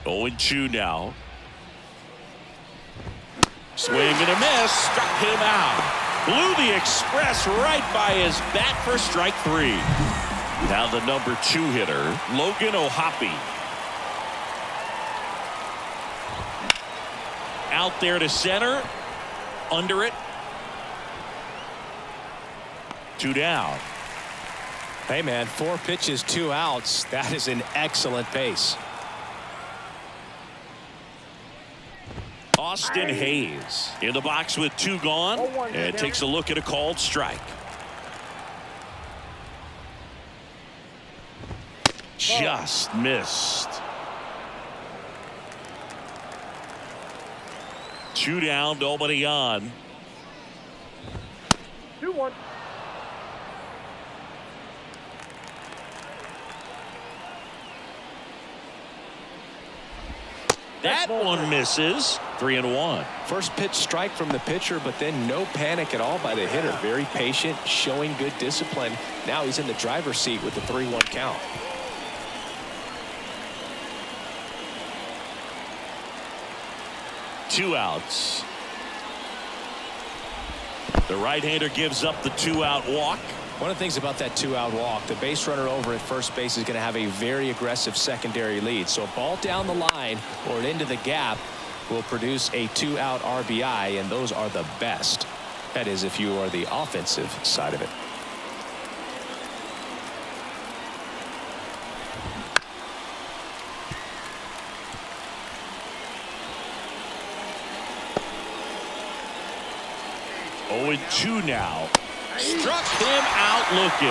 0-2 now. Swing and a miss. Struck him out. Blew the express right by his bat for strike 3. Now the number 2 hitter, Logan O'Hoppe. Out there to center. Under it. 2 down. Hey, man, 4 pitches, 2 outs. That is an excellent pace. Austin Hayes in the box with 2 gone, and takes a look at a called strike. Just missed. 2 down, nobody on. 2-1. That one misses. 3-1. First pitch strike from the pitcher, but then no panic at all by the hitter. Very patient, showing good discipline. Now he's in the driver's seat with the 3-1 count. Two outs. The right-hander gives up the 2-out walk. One of the things about that 2-out walk, the base runner over at first base is going to have a very aggressive secondary lead. So a ball down the line or into the gap will produce a 2-out RBI, and those are the best. That is, if you are the offensive side of it. Oh, and 2 now. Struck him out looking.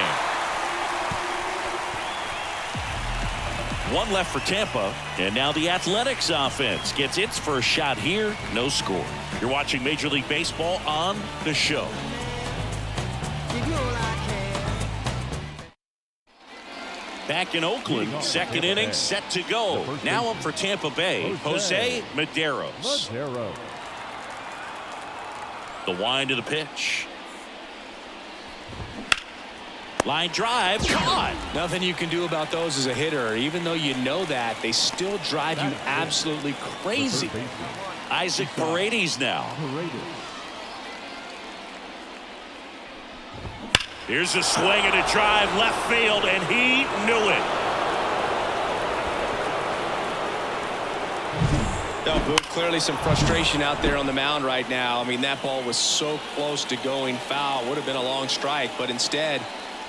1 left for Tampa, and now the Athletics offense gets its first shot here. No score. You're watching Major League Baseball on The Show. Back in Oakland, 2nd inning set to go. Now up for Tampa Bay, Jose Medeiros. The wind of the pitch. Line drive, caught. Nothing you can do about those as a hitter. Even though you know that, they still drive you absolutely crazy. Isaac Paredes now. Here's a swing and a drive left field, and he knew it. No, clearly some frustration out there on the mound right now. I mean, that ball was so close to going foul. Would have been a long strike, but instead,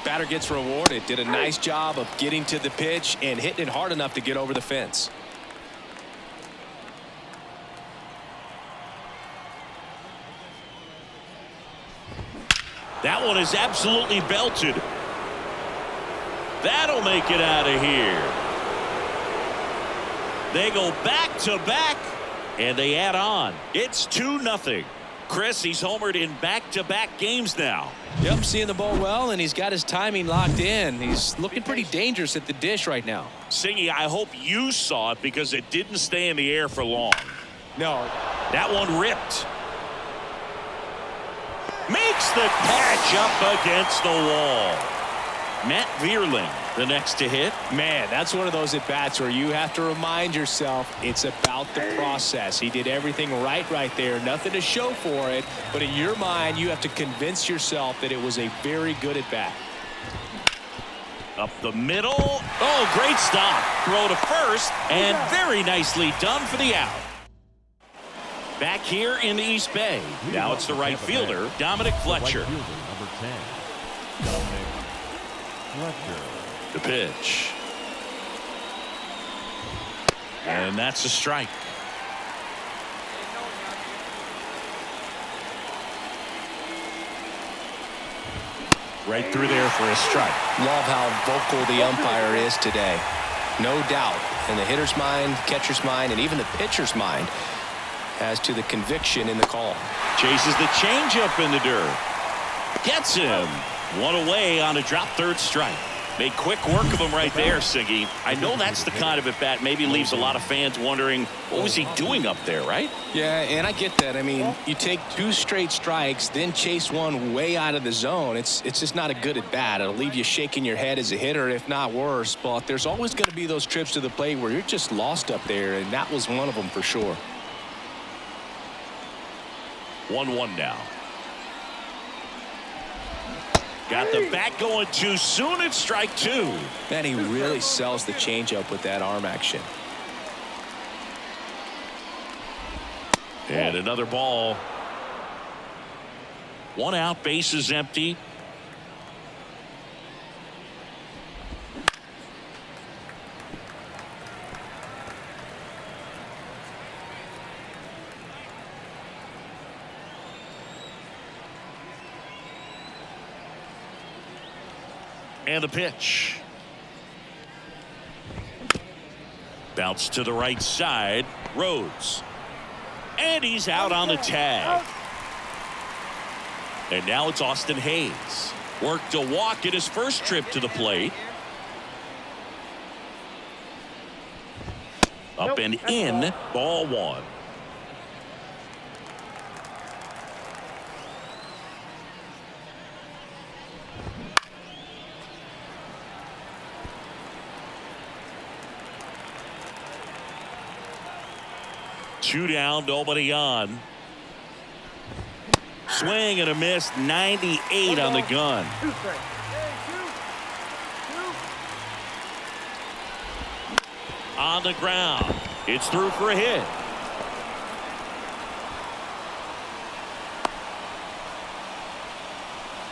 batter gets rewarded. Did a nice job of getting to the pitch and hitting it hard enough to get over the fence. That one is absolutely belted. That'll make it out of here. They go back to back, and they add on. It's 2-0. Chris, he's homered in back-to-back games now. Yep, seeing the ball well, and he's got his timing locked in. He's looking pretty dangerous at the dish right now. Singy, I hope you saw it because it didn't stay in the air for long. No. That one ripped. Makes the catch up against the wall. Matt Vierling, the next to hit. Man, that's one of those at-bats where you have to remind yourself it's about the process. He did everything right there. Nothing to show for it. But in your mind, you have to convince yourself that it was a very good at-bat. Up the middle. Oh, great stop. Throw to first, and very nicely done for the out. Back here in the East Bay. Now it's the right fielder, Dominic Fletcher. The pitch. And that's a strike. Right through there for a strike. Love how vocal the umpire is today. No doubt in the hitter's mind, catcher's mind, and even the pitcher's mind as to the conviction in the call. Chases the changeup in the dirt. Gets him. One away on a drop third strike. Made quick work of him right there, Siggy. I know that's the kind of at-bat maybe leaves a lot of fans wondering, what was he doing up there, right? Yeah, and I get that. I mean, you take 2 straight strikes, then chase one way out of the zone. It's just not a good at-bat. It'll leave you shaking your head as a hitter, if not worse. But there's always going to be those trips to the plate where you're just lost up there, and that was one of them for sure. 1-1 now. Got the bat going too soon. It's strike 2. Man, he really sells the changeup with that arm action. And another ball. 1 out, bases empty. And the pitch. Bounce to the right side. Rhodes. And he's out on the tag. And now it's Austin Hayes. Worked a walk at his first trip to the plate. Up and in. Ball 1. Two down, nobody on. Swing and a miss, 98 on the gun. On the ground. It's through for a hit.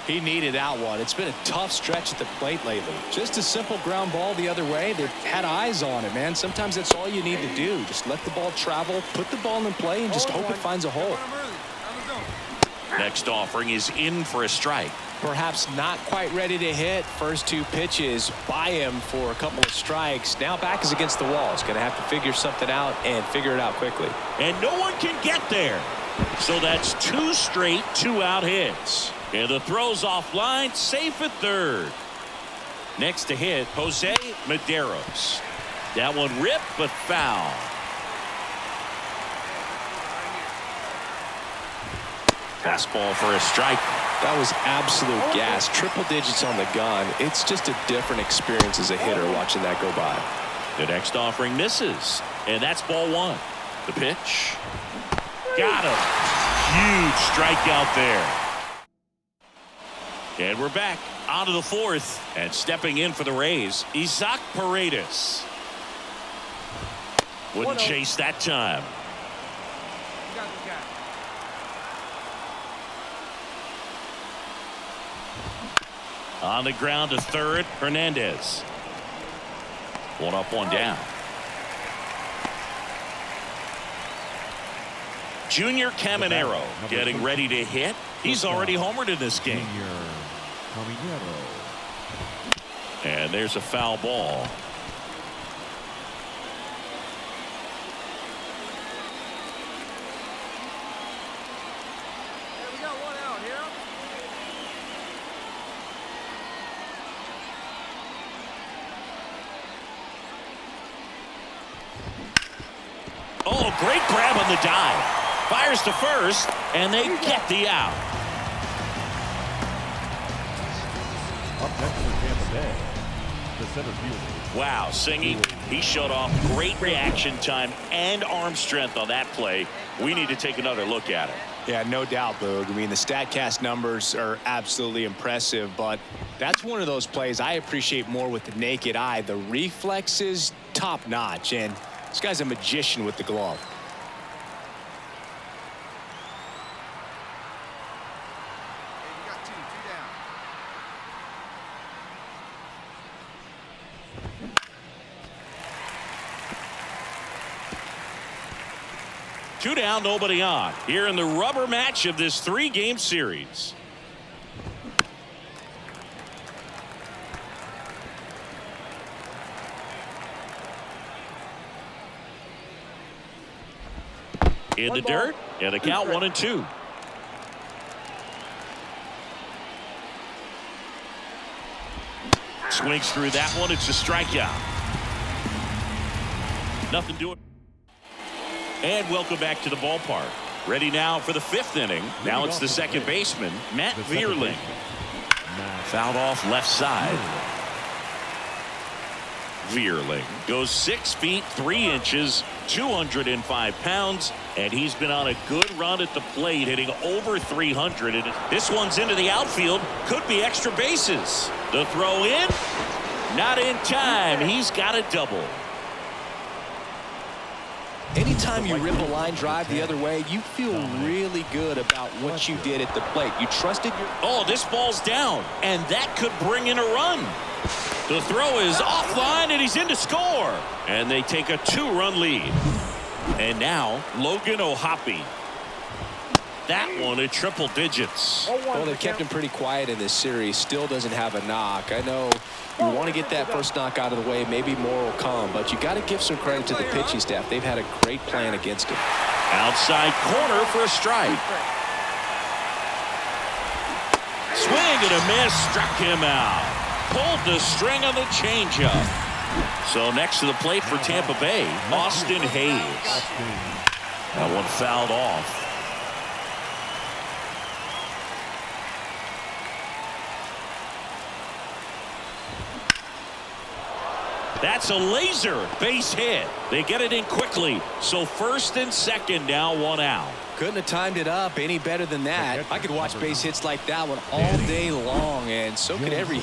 He needed that one. It's been a tough stretch at the plate lately. Just a simple ground ball the other way. They've had eyes on it, man. Sometimes that's all you need to do. Just let the ball travel, put the ball in play, and just hope it finds a hole. Next offering is in for a strike. Perhaps not quite ready to hit. First 2 pitches by him for a couple of strikes. Now back is against the wall. He's going to have to figure something out and figure it out quickly. And no one can get there. So that's 2 straight 2-out hits. And the throw's offline, safe at third. Next to hit, Jose Medeiros. That one ripped but foul. Fastball for a strike. That was absolute gas. Triple digits on the gun. It's just a different experience as a hitter watching that go by. The next offering misses. And that's ball 1. The pitch. Got him. Huge strikeout there. And we're back onto the 4th. And stepping in for the Rays, Isaac Paredes. Wouldn't chase that time. On the ground to third, Hernandez. 1 up, 1 down. Junior Caminero getting ready to hit. He's already homered in this game. And there's a foul ball. Oh, great grab on the dive. Fires to first, and they get the out. Up next for Tampa Bay, the center fielder. Wow, Singy, he showed off great reaction time and arm strength on that play. We need to take another look at it. Yeah, no doubt, Boog. I mean, the StatCast numbers are absolutely impressive, but that's one of those plays I appreciate more with the naked eye. The reflexes, top notch, and this guy's a magician with the glove. Two down, nobody on. Here in the rubber match of this 3-game series. In the dirt, and the count 1-2. swings through that one. It's a strikeout. Nothing doing. And welcome back to the ballpark. Ready now for the 5th inning. Now it's the second baseman, Matt Vierling. Fouled off left side. Vierling goes 6 feet 3 inches, 205 pounds, and he's been on a good run at the plate, hitting over 300. And this one's into the outfield. Could be extra bases. The throw in, not in time. He's got a double. Anytime you rip a line drive the other way, you feel really good about what you did at the plate. You trusted your... Oh, this ball's down, and that could bring in a run. The throw is offline, and he's in to score. And they take a 2-run lead. And now, Logan O'Hoppe. That one at triple digits. Well, they've kept him pretty quiet in this series. Still doesn't have a knock. I know you want to get that first knock out of the way. Maybe more will come, but you got to give some credit to the pitching staff. They've had a great plan against him. Outside corner for a strike. Swing and a miss, struck him out. Pulled the string on the changeup. So next to the plate for Tampa Bay, Austin Hayes. That one fouled off. That's a laser base hit. They get it in quickly. So first and second, now 1 out. Couldn't have timed it up any better than that. I could watch base hits like that one all day long, and so could every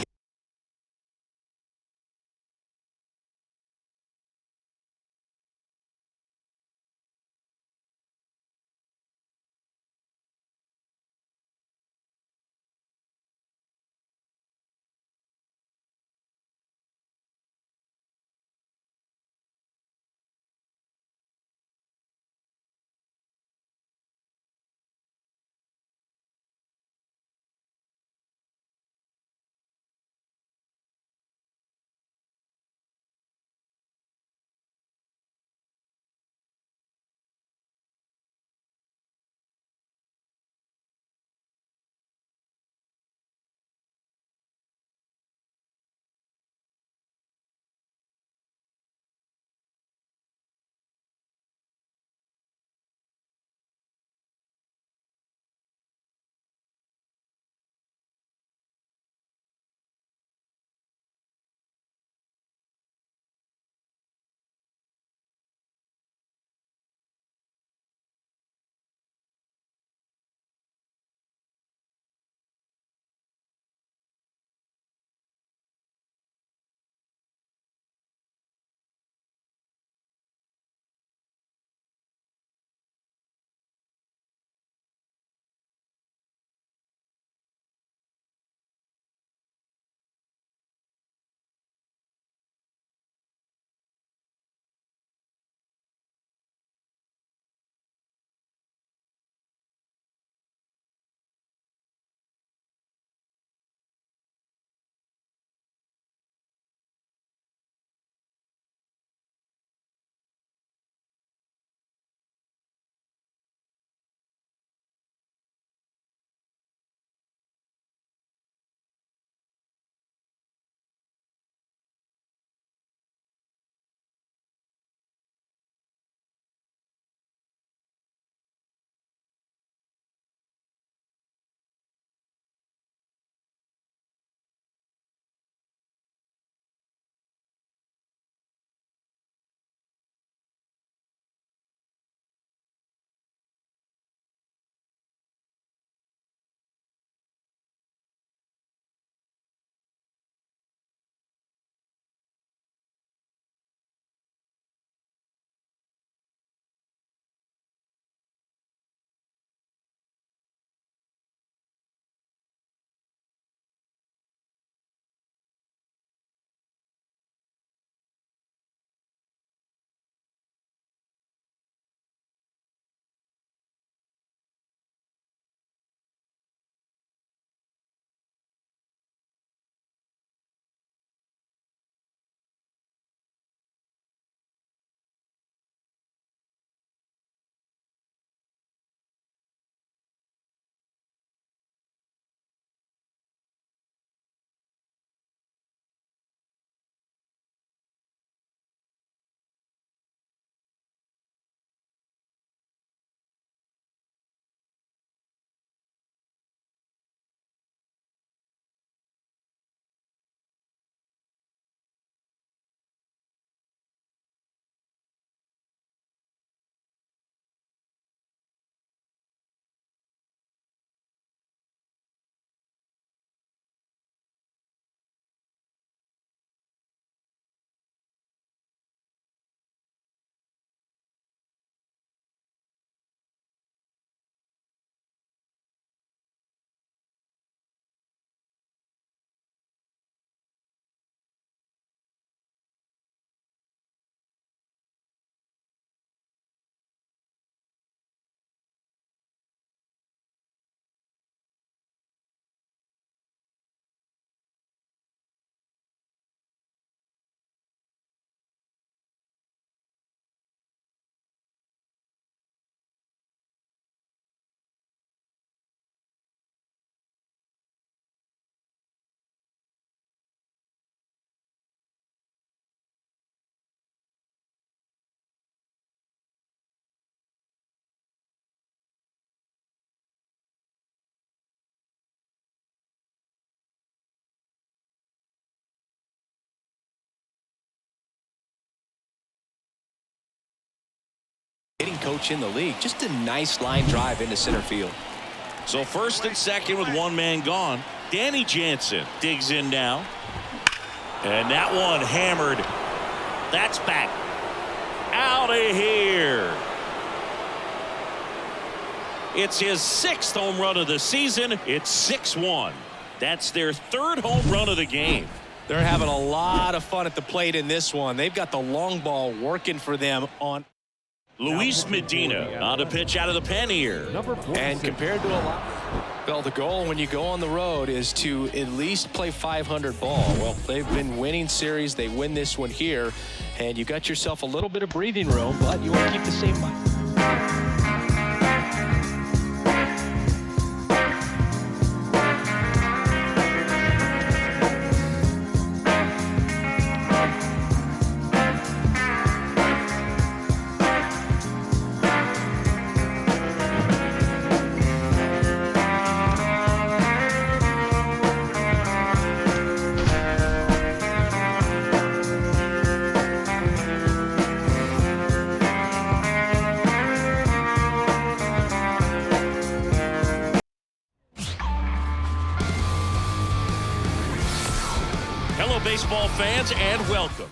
coach in the league. Just a nice line drive into center field. So first and second with one man gone. Danny Jansen digs in now. And that one hammered. That's back. Out of here. It's his 6th home run of the season. It's 6-1. That's their 3rd home run of the game. They're having a lot of fun at the plate in this one. They've got the long ball working for them on. Luis Medina on to pitch out of the pen here. And compared to a lot. Well, the goal when you go on the road is to at least play 500 ball. Well, they've been winning series. They win this one here. And you got yourself a little bit of breathing room, but you want to keep the same mind. Baseball fans, and welcome.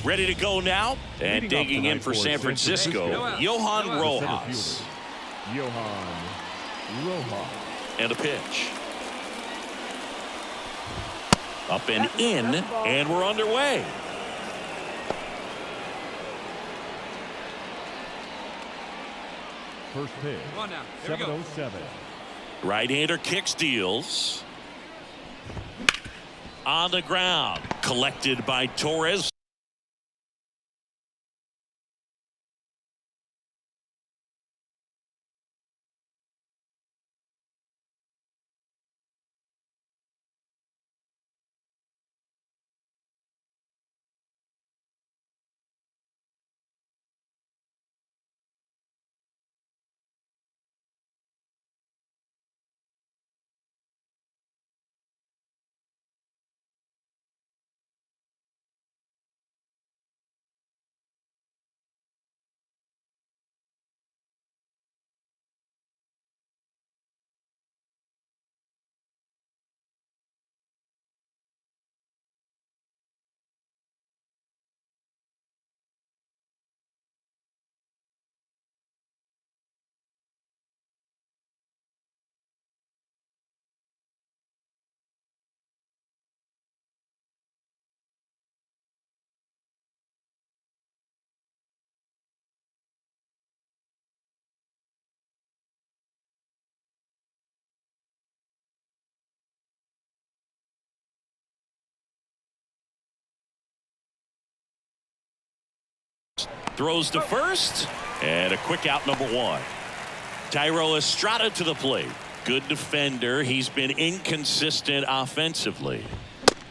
Ready to go now, and digging in for San Francisco, Johan Rojas. And a pitch. Up and in, and we're underway. First pitch, 7:07. Right-hander kicks, deals. On the ground, collected by Torres. Throws to first, and a quick out, number 1. Thairo Estrada to the plate. Good defender. He's been inconsistent offensively.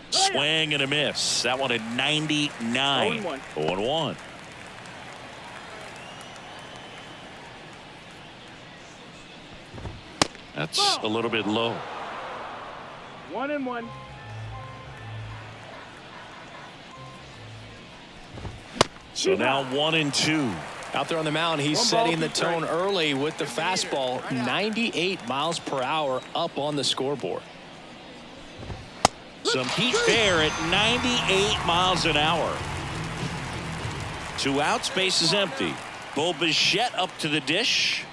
Swing and a miss. That one at 99. 0-1. That's a little bit low. 1-1. So now 1-2. Out there on the mound, he's setting the tone early with the fastball. 98 miles per hour up on the scoreboard. Some heat there at 98 miles an hour. 2 outs, base is empty. Bo Bichette up to the dish.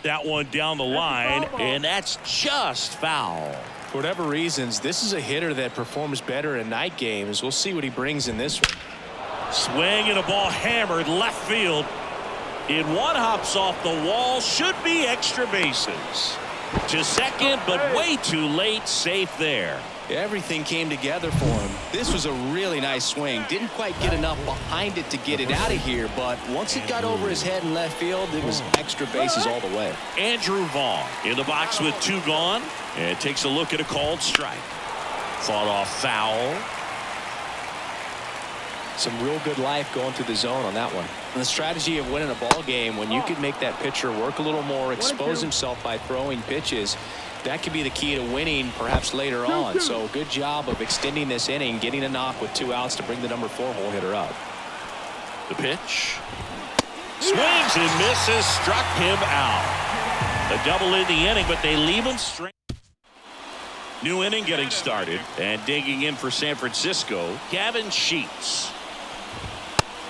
That one down the line, and that's just foul. For whatever reasons, this is a hitter that performs better in night games. We'll see what he brings in this one. Swing and a ball hammered left field. It one hops off the wall. Should be extra bases. To second, but way too late. Safe there. Everything came together for him. This was a really nice swing. Didn't quite get enough behind it to get it out of here, but once it got over his head in left field, it was extra bases all the way. Andrew Vaughn in the box with 2 gone, and takes a look at a called strike. Fought off foul. Some real good life going through the zone on that one. And the strategy of winning a ball game, when you can make that pitcher work a little more, expose himself by throwing pitches, that could be the key to winning perhaps later on. So good job of extending this inning, getting a knock with 2 outs to bring the number 4 hole hitter up. The pitch. Swings and misses. Struck him out. A double in the inning, but they leave him straight. New inning getting started. And digging in for San Francisco, Gavin Sheets.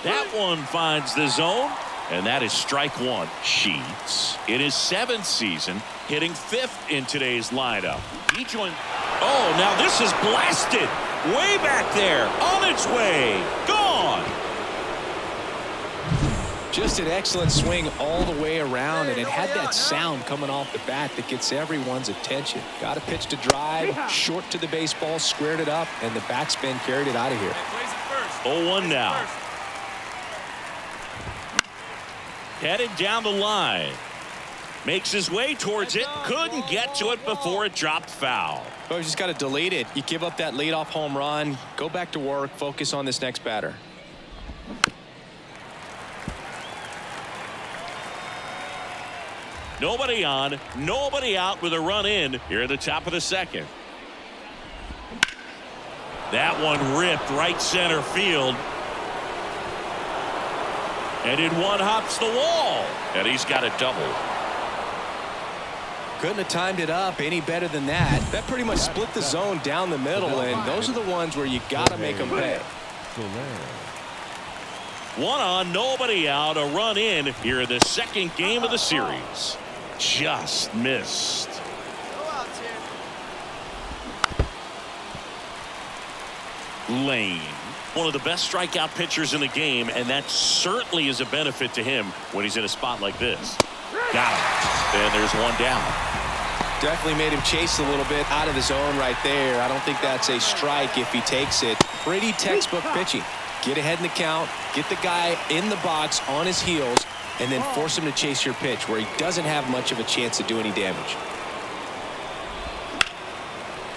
That one finds the zone. And that is strike one. Sheets in his 7th season, hitting 5th in today's lineup. He joined. Oh, now this is blasted. Way back there. On its way. Gone. Just an excellent swing all the way around, and it had that sound coming off the bat that gets everyone's attention. Got a pitch to drive, short to the baseball, squared it up, and the backspin carried it out of here. 0-1 now. Headed down the line. Makes his way towards it. Couldn't get to it before it dropped foul. Well, you just got to delete it. You give up that leadoff home run. Go back to work. Focus on this next batter. Nobody on, nobody out with a run in here at the top of the 2nd. That one ripped right center field. And in one hops the wall. And he's got a double. Couldn't have timed it up any better than that. That pretty much split the zone down the middle, and those are the ones where you got to make them pay. One on, nobody out, a run in here in the 2nd game of the series. Just missed. Lane, one of the best strikeout pitchers in the game, and that certainly is a benefit to him when he's in a spot like this. Got him. And there's one down. Definitely made him chase a little bit out of the zone right there. I don't think that's a strike if he takes it. Pretty textbook pitching. Get ahead in the count, get the guy in the box on his heels, and then force him to chase your pitch where he doesn't have much of a chance to do any damage.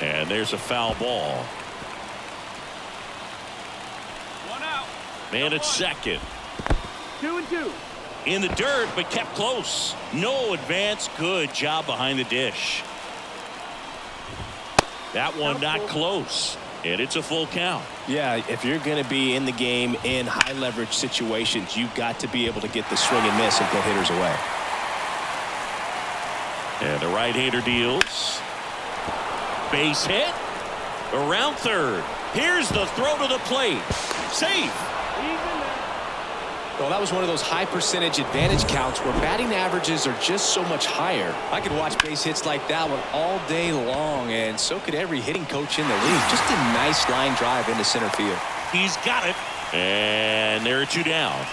And there's a foul ball. One out. Man at 2nd. 2-2. In the dirt, but kept close. No advance. Good job behind the dish. That one not close. And it's a full count. Yeah, if you're going to be in the game in high leverage situations, you've got to be able to get the swing and miss and put hitters away. And the right-hander deals. Base hit. Around 3rd. Here's the throw to the plate. Safe. Well, that was one of those high percentage advantage counts where batting averages are just so much higher. I could watch base hits like that one all day long, and so could every hitting coach in the league. Just a nice line drive into center field. He's got it. And there are 2 down.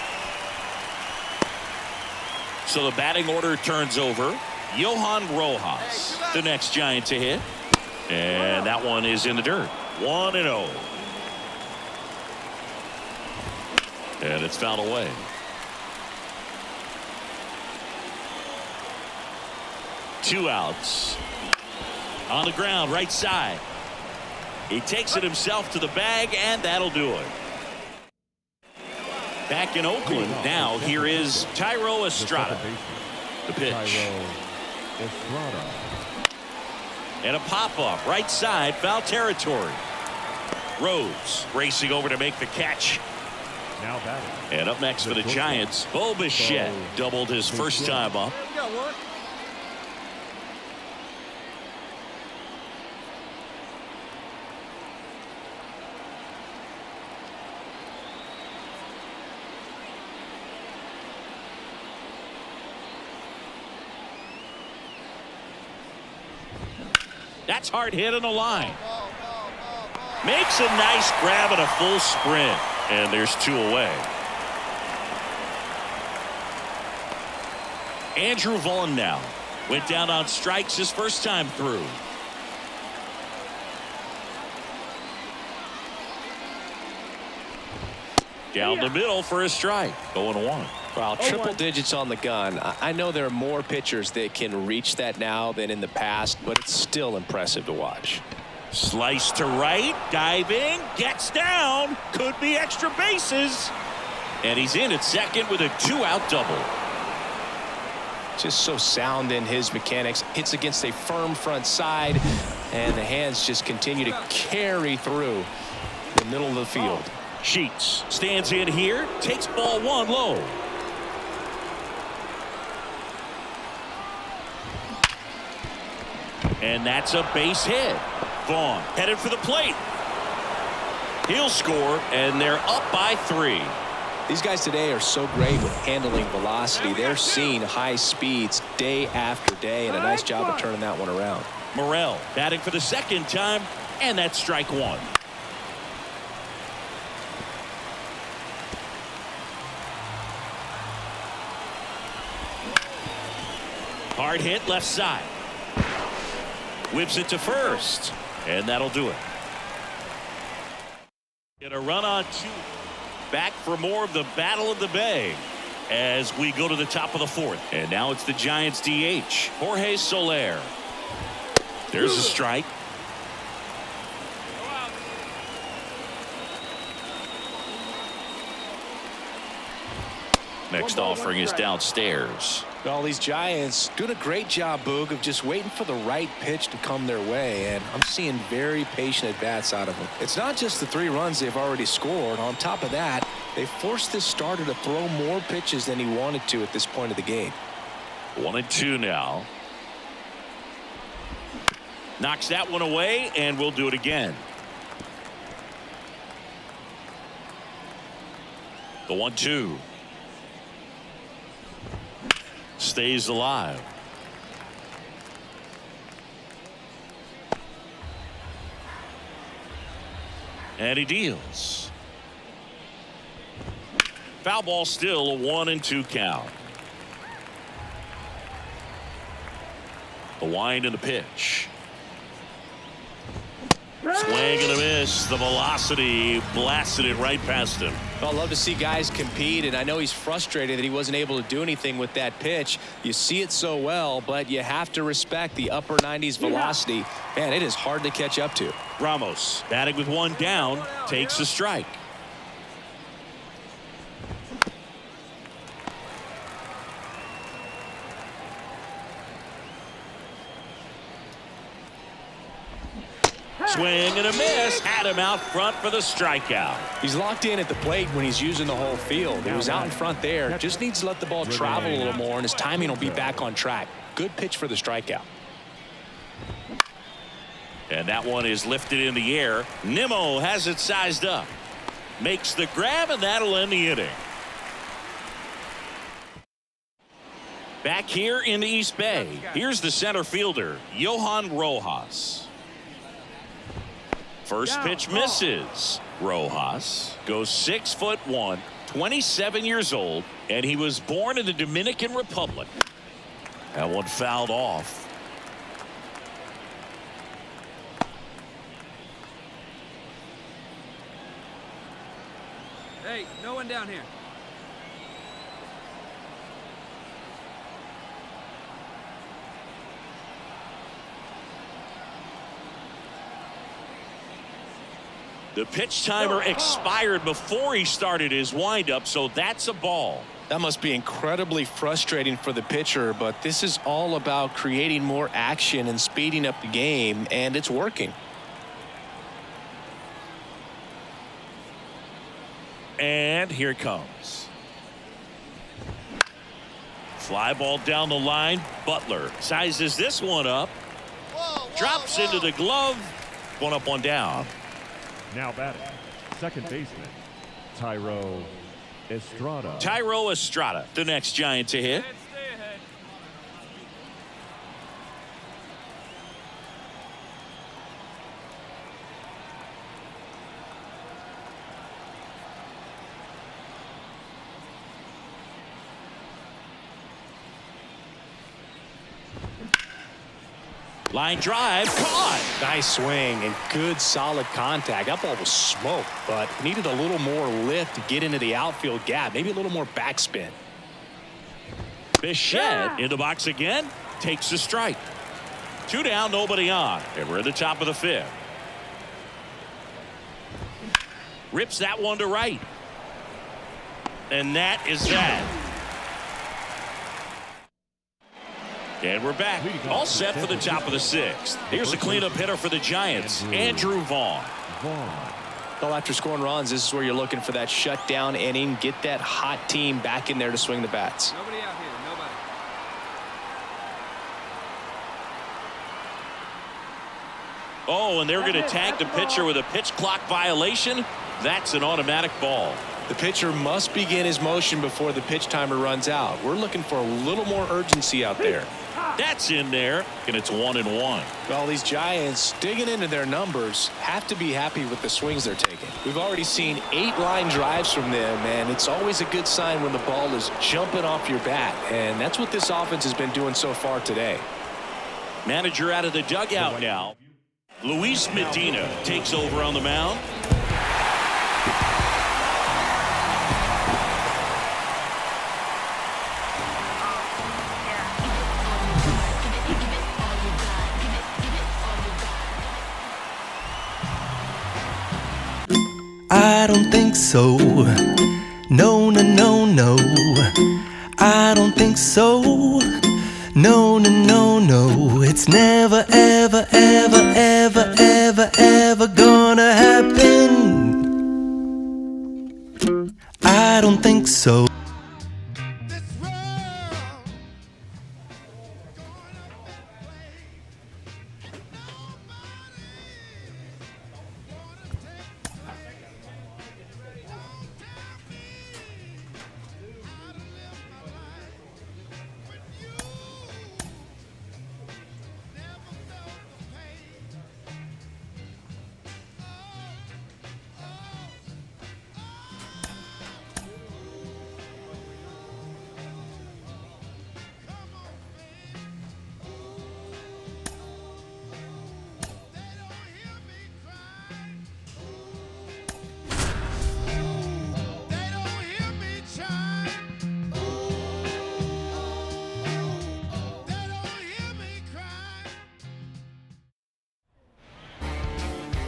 So the batting order turns over. Johan Rojas, the next Giant to hit. And that one is in the dirt. 1-0. And it's fouled away. Two outs. On the ground, right side. He takes it himself to the bag, and that'll do it. Back in Oakland now, here is Thairo Estrada. The pitch. And a pop-up, right side, foul territory. Rhodes racing over to make the catch. Now batting. And up next for the Giants, Bo Bichette doubled his first time up. That's hard hit on the line. Makes a nice grab and a full sprint. And there's 2 away. Andrew Vaughn now went down on strikes his first time through. Down the middle for a strike. 0-1. Wow, triple digits on the gun. I know there are more pitchers that can reach that now than in the past, but it's still impressive to watch. Slice to right, diving, gets down, could be extra bases. And he's in at 2nd with a 2-out double. Just so sound in his mechanics. Hits against a firm front side, and the hands just continue to carry through the middle of the field. Sheets stands in here, takes ball one low. And that's a base hit. Vaughn headed for the plate. He'll score, and they're up by 3. These guys today are so great with handling velocity. They're seeing high speeds day after day, and a nice job of turning that one around. Morel batting for the second time, and that's strike 1. Hard hit left side. Whips it to first, and that'll do it. Get a run on 2. Back for more of the Battle of the Bay as we go to the top of the 4th. And now it's the Giants DH, Jorge Soler. There's a strike. Next offering is downstairs. Well, these Giants doing a great job, Boog, of just waiting for the right pitch to come their way, and I'm seeing very patient at-bats out of them. It's not just the 3 runs they've already scored. On top of that, they forced this starter to throw more pitches than he wanted to at this point of the game. 1-2 now. Knocks that one away, and we'll do it again. The 1-2. Stays alive. And he deals. Foul ball, still a 1-2 count. The wind and the pitch. Swing and a miss. The velocity blasted it right past him. Well, I love to see guys compete, and I know he's frustrated that he wasn't able to do anything with that pitch. You see it so well, but you have to respect the upper 90s velocity. Man, it is hard to catch up to. Ramos batting with 1 down, takes a strike. Swing and a miss. Had him out front for the strikeout. He's locked in at the plate when he's using the whole field. He was out in front there. Just needs to let the ball travel a little more, and his timing will be back on track. Good pitch for the strikeout. And that one is lifted in the air. Nimmo has it sized up. Makes the grab, and that'll end the inning. Back here in the East Bay, here's the center fielder, Johan Rojas. First pitch misses. Rojas goes 6'1", 27 years old, and he was born in the Dominican Republic. That one fouled off. Hey, no one down here. The pitch timer expired before he started his windup, so that's a ball. That must be incredibly frustrating for the pitcher, but this is all about creating more action and speeding up the game, and it's working. And here it comes. Fly ball down the line. Butler sizes this one up. Drops into the glove. 1 up, 1 down. Now batting, second baseman, Thairo Estrada. Thairo Estrada, the next Giant to hit. Stay ahead. Line drive, caught. Nice swing and good solid contact. That ball was smoked, but needed a little more lift to get into the outfield gap. Maybe a little more backspin. Bichette in the box again, takes the strike. 2 down, nobody on, and we're at the top of the 5th. Rips that one to right. And that is that. And we're back, all set for the top of the 6th. Here's the cleanup hitter for the Giants, Andrew Vaughn. Well, after scoring runs, this is where you're looking for that shutdown inning. Get that hot team back in there to swing the bats. Nobody out here. Nobody. Oh, and they're going to tag the pitcher with a pitch clock violation. That's an automatic ball. The pitcher must begin his motion before the pitch timer runs out. We're looking for a little more urgency out there. That's in there, and it's 1-1. Well, these Giants, digging into their numbers, have to be happy with the swings they're taking. We've already seen 8 line drives from them, and it's always a good sign when the ball is jumping off your bat, and that's what this offense has been doing so far today. Manager out of the dugout now. Luis Medina takes over on the mound. I don't think so. No, no, no, no. I don't think so. No, no, no, no. It's never, ever, ever, ever, ever, ever gonna happen. I don't think so.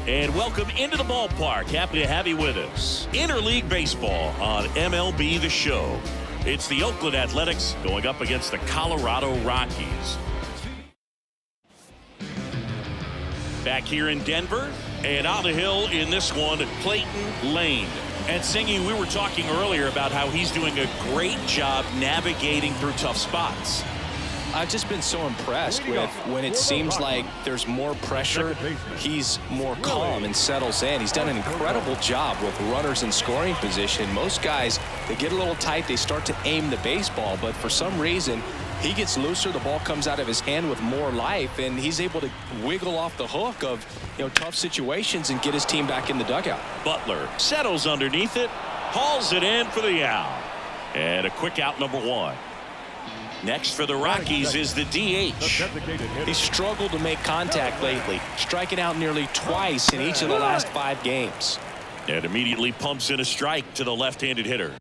And welcome into the ballpark. Happy to have you with us. Interleague Baseball on MLB The Show. It's the Oakland Athletics going up against the Colorado Rockies. Back here in Denver, and on the hill in this one, Clayton Lane. And Singy, we were talking earlier about how he's doing a great job navigating through tough spots. I've just been so impressed with when it seems like there's more pressure, he's more calm and settles in. He's done an incredible job with runners in scoring position. Most guys, they get a little tight, they start to aim the baseball, but for some reason, he gets looser, the ball comes out of his hand with more life, and he's able to wiggle off the hook of, tough situations and get his team back in the dugout. Butler settles underneath it, hauls it in for the out. And a quick out, number 1. Next for the Rockies is the DH. He's struggled to make contact lately, striking out nearly twice in each of the last 5 games. And immediately pumps in a strike to the left-handed hitter.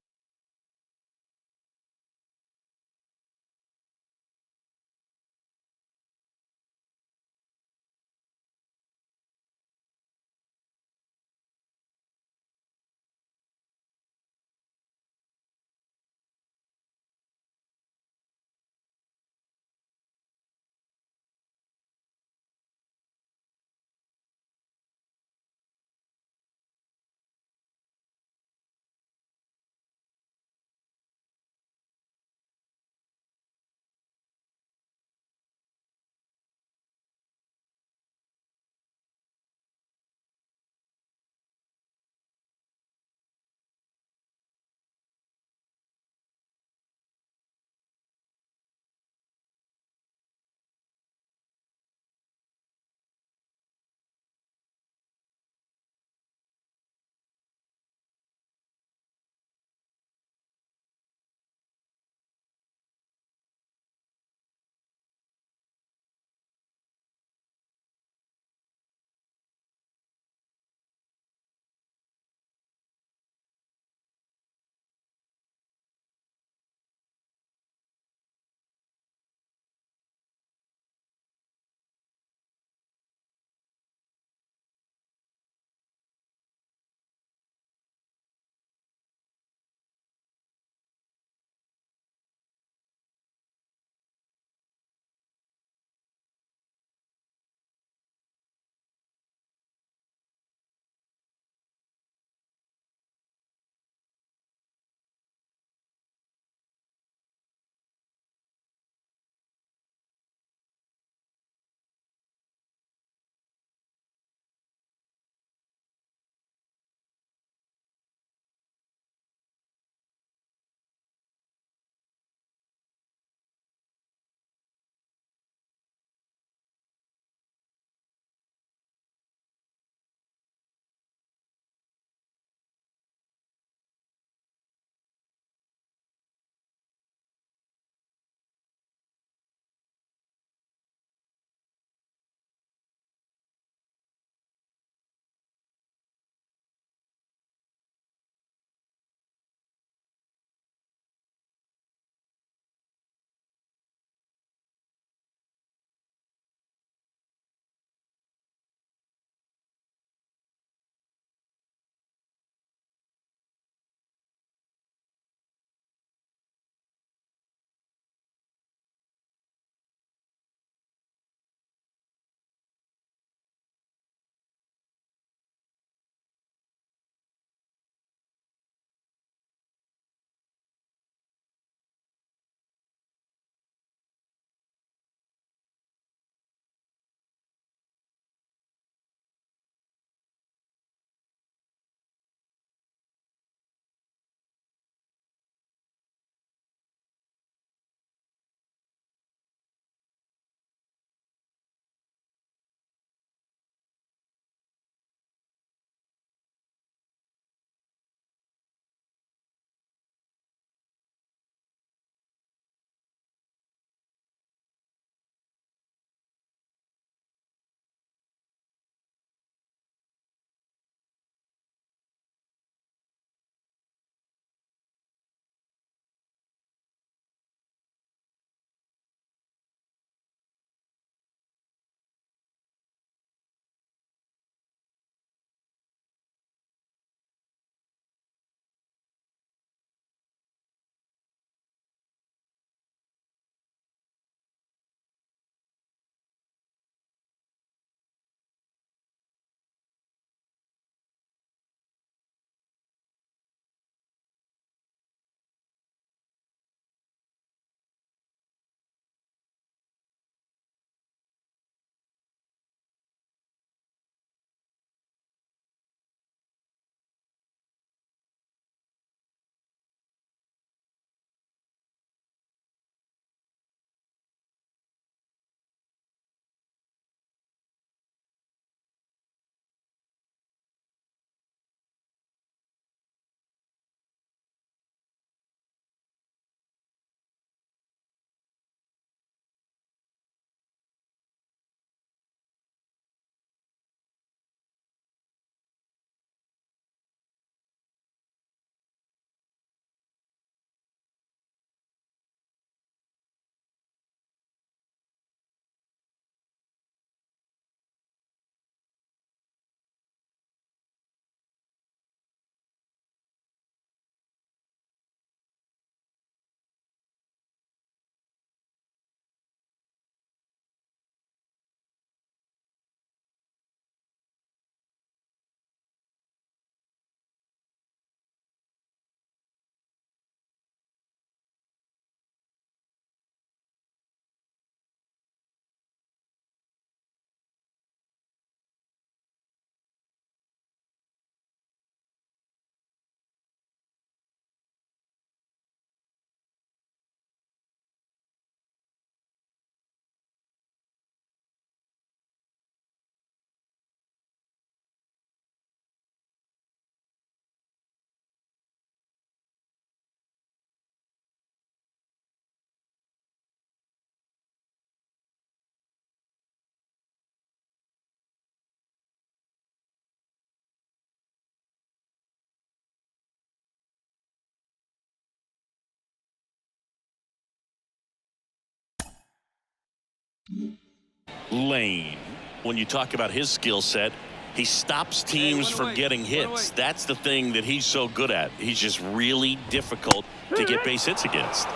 Lane. When you talk about his skill set, he stops teams from getting hits. That's the thing that he's so good at. He's just really difficult to get base hits against.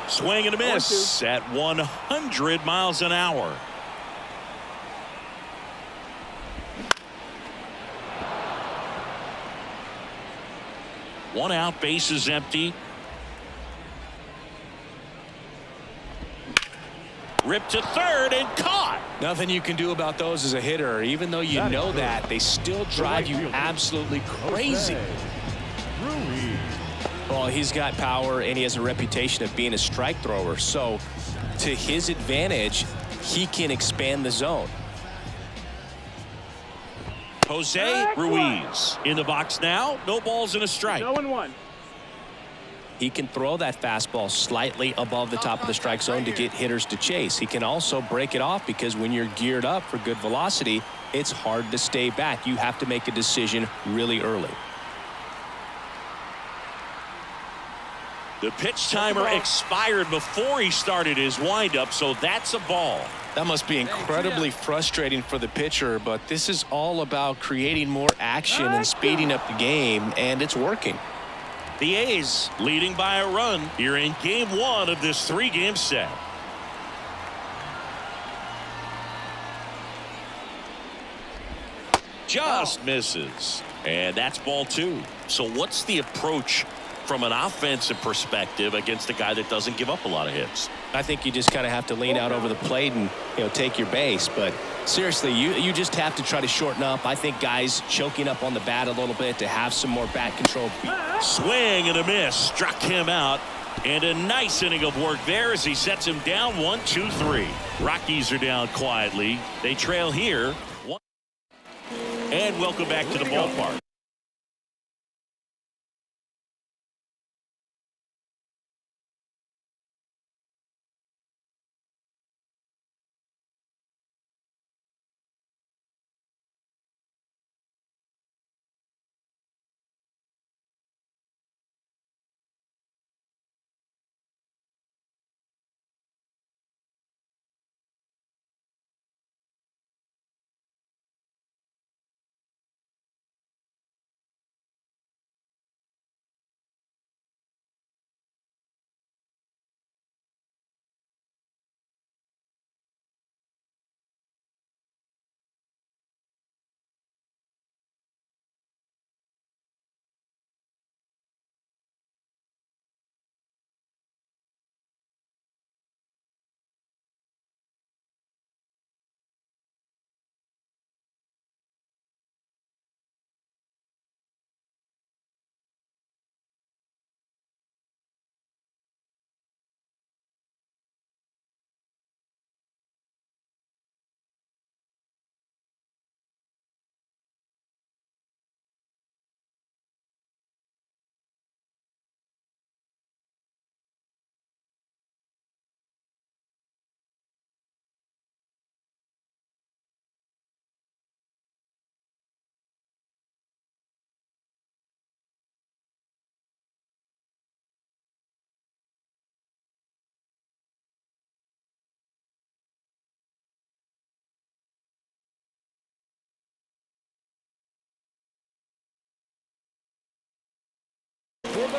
Swing and a miss at 100 miles an hour. One out, base is empty. Ripped to third and caught. Nothing you can do about those as a hitter. Even though you know that, they still drive you absolutely crazy. Well, he's got power, and he has a reputation of being a strike thrower. So, to his advantage, he can expand the zone. Jose Ruiz in the box now. No balls and a strike. 0-1. He can throw that fastball slightly above the top of the strike zone to get hitters to chase. He can also break it off because when you're geared up for good velocity, it's hard to stay back. You have to make a decision really early. The pitch timer expired before he started his windup, so that's a ball. That must be incredibly frustrating for the pitcher, but this is all about creating more action and speeding up the game, and it's working. The A's leading by a run here in game 1 of this 3-game set. Just misses. And that's ball 2. So what's the approach from an offensive perspective against a guy that doesn't give up a lot of hits? I think you just kind of have to lean out over the plate and, take your base. But seriously, you just have to try to shorten up. I think guys choking up on the bat a little bit to have some more bat control. Swing and a miss. Struck him out. And a nice inning of work there as he sets him down 1-2-3. Rockies are down quietly. They trail here. And welcome back to the ballpark.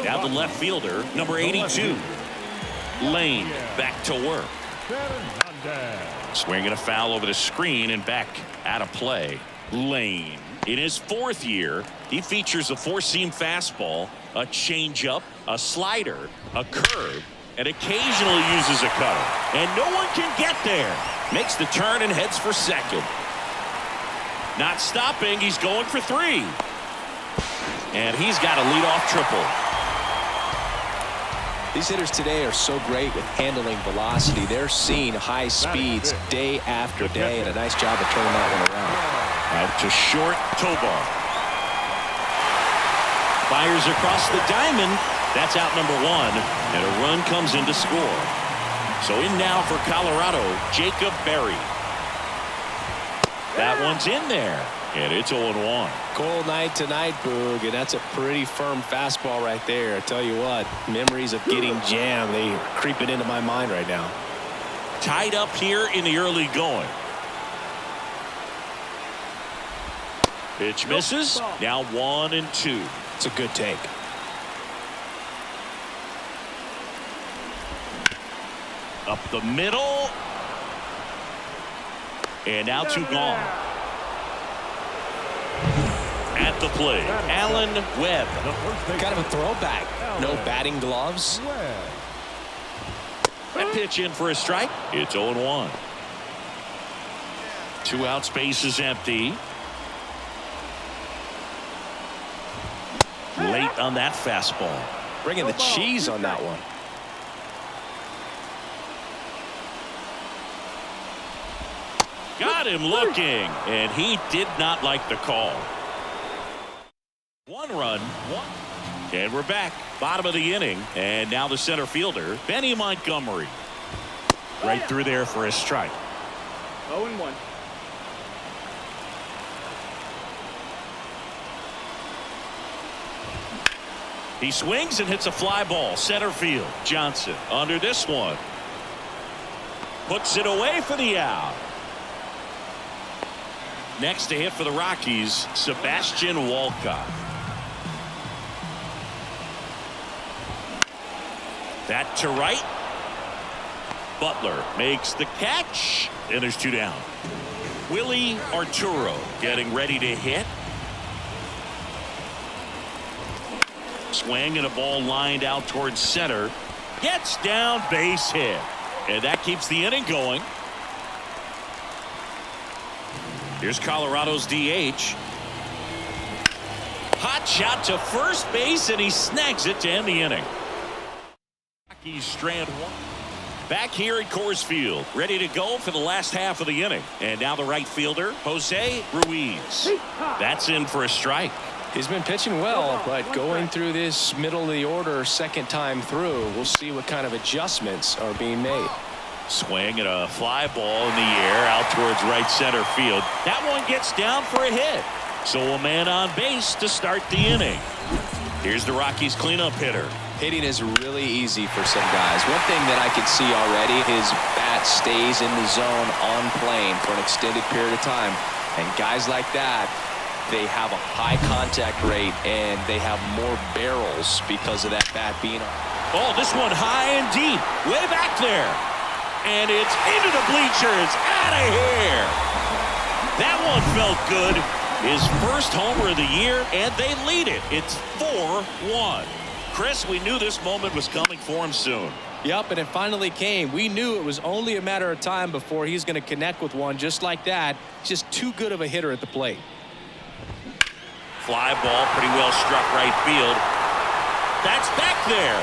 Now the left fielder, number 82. Lane back to work. Swinging a foul over the screen and back out of play. Lane, in his 4th year, he features a 4-seam fastball, a changeup, a slider, a curve, and occasionally uses a cutter. And no one can get there. Makes the turn and heads for second. Not stopping, he's going for 3. And he's got a leadoff triple. These hitters today are so great with handling velocity. They're seeing high speeds day after day, and a nice job of turning that one around. Out to short, Tobar. Fires across the diamond. That's out number 1, and a run comes in to score. So in now for Colorado, Jacob Berry. That one's in there, and it's 0-1. Cold night tonight, Boog, and that's a pretty firm fastball right there. I tell you what, memories of getting jammed, they are creeping into my mind right now. Tied up here in the early going. Pitch misses. Now 1-2. It's a good take. Up the middle. And now 2 gone. At the plate, Alan Webb. Kind of a throwback. No batting gloves. That pitch in for a strike. It's 0-1. 2 outs, base is empty. Late on that fastball. Bringing the cheese on that one. Got him looking, and he did not like the call. 1 run, 1. And we're back. Bottom of the inning, and now the center fielder, Benny Montgomery. Right through there for a strike. 0-1. He swings and hits a fly ball. Center field. Johnson under this one. Puts it away for the out. Next to hit for the Rockies, Sebastian Walcott. That to right. Butler makes the catch, and there's 2 down. Willie Arturo getting ready to hit. Swing and a ball lined out towards center. Gets down, base hit. And that keeps the inning going. Here's Colorado's DH. Hot shot to first base, and he snags it to end the inning. Rockies strand 1. Back here at Coors Field, ready to go for the last half of the inning. And now the right fielder, Jose Ruiz. That's in for a strike. He's been pitching well, but going through this middle of the order second time through, we'll see what kind of adjustments are being made. Swing and a fly ball in the air out towards right center field. That one gets down for a hit. So a man on base to start the inning. Here's the Rockies cleanup hitter. Hitting is really easy for some guys. One thing that I can see already, his bat stays in the zone on plane for an extended period of time. And guys like that, they have a high contact rate and they have more barrels because of that bat being on. Oh, this one high and deep, way back there. And it's into the bleachers, out of here. That one felt good. His first homer of the year, and they lead it. It's 4-1. Chris, we knew this moment was coming for him soon. Yep, and it finally came. We knew it was only a matter of time before he's going to connect with one just like that. Just too good of a hitter at the plate. Fly ball, pretty well struck right field. That's back there.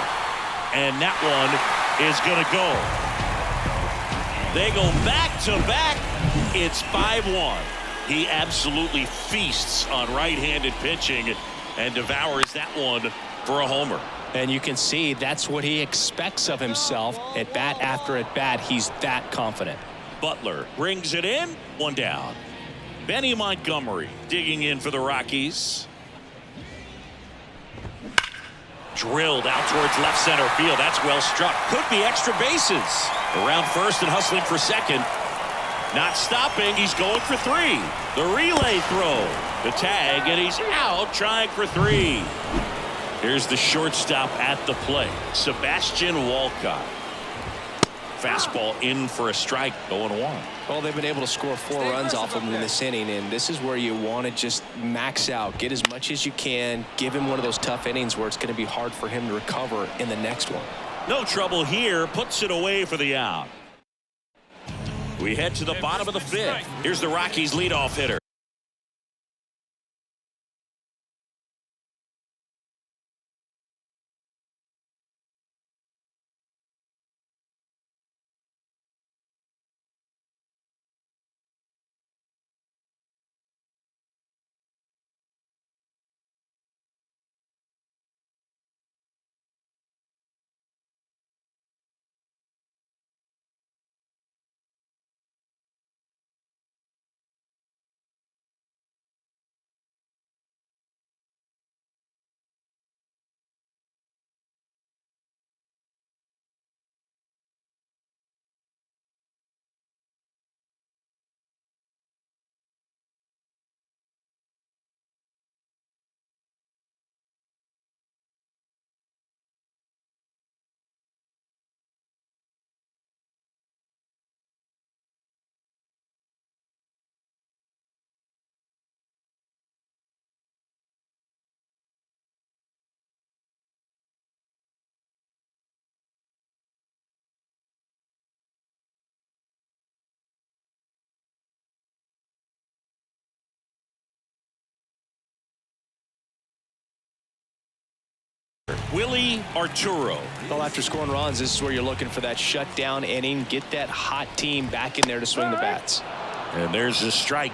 And that one is going to go. They go back to back. It's 5-1. He absolutely feasts on right-handed pitching and devours that one for a homer. And you can see that's what he expects of himself. At bat after at bat, he's that confident. Butler brings it in. 1 down. Benny Montgomery digging in for the Rockies. Drilled out towards left center field. That's well struck. Could be extra bases. Around first and hustling for second. Not stopping. He's going for 3. The relay throw. The tag, and he's out trying for 3. Here's the shortstop at the plate, Sebastian Walcott. Fastball in for a strike, 0-1. Well, they've been able to score 4 runs off of him in this inning, and this is where you want to just max out, get as much as you can, give him one of those tough innings where it's going to be hard for him to recover in the next one. No trouble here, puts it away for the out. We head to the bottom of the 5th. Here's the Rockies leadoff hitter. Willie Arturo. Well, after scoring runs, this is where you're looking for that shutdown inning. Get that hot team back in there to swing the bats. And there's a strike.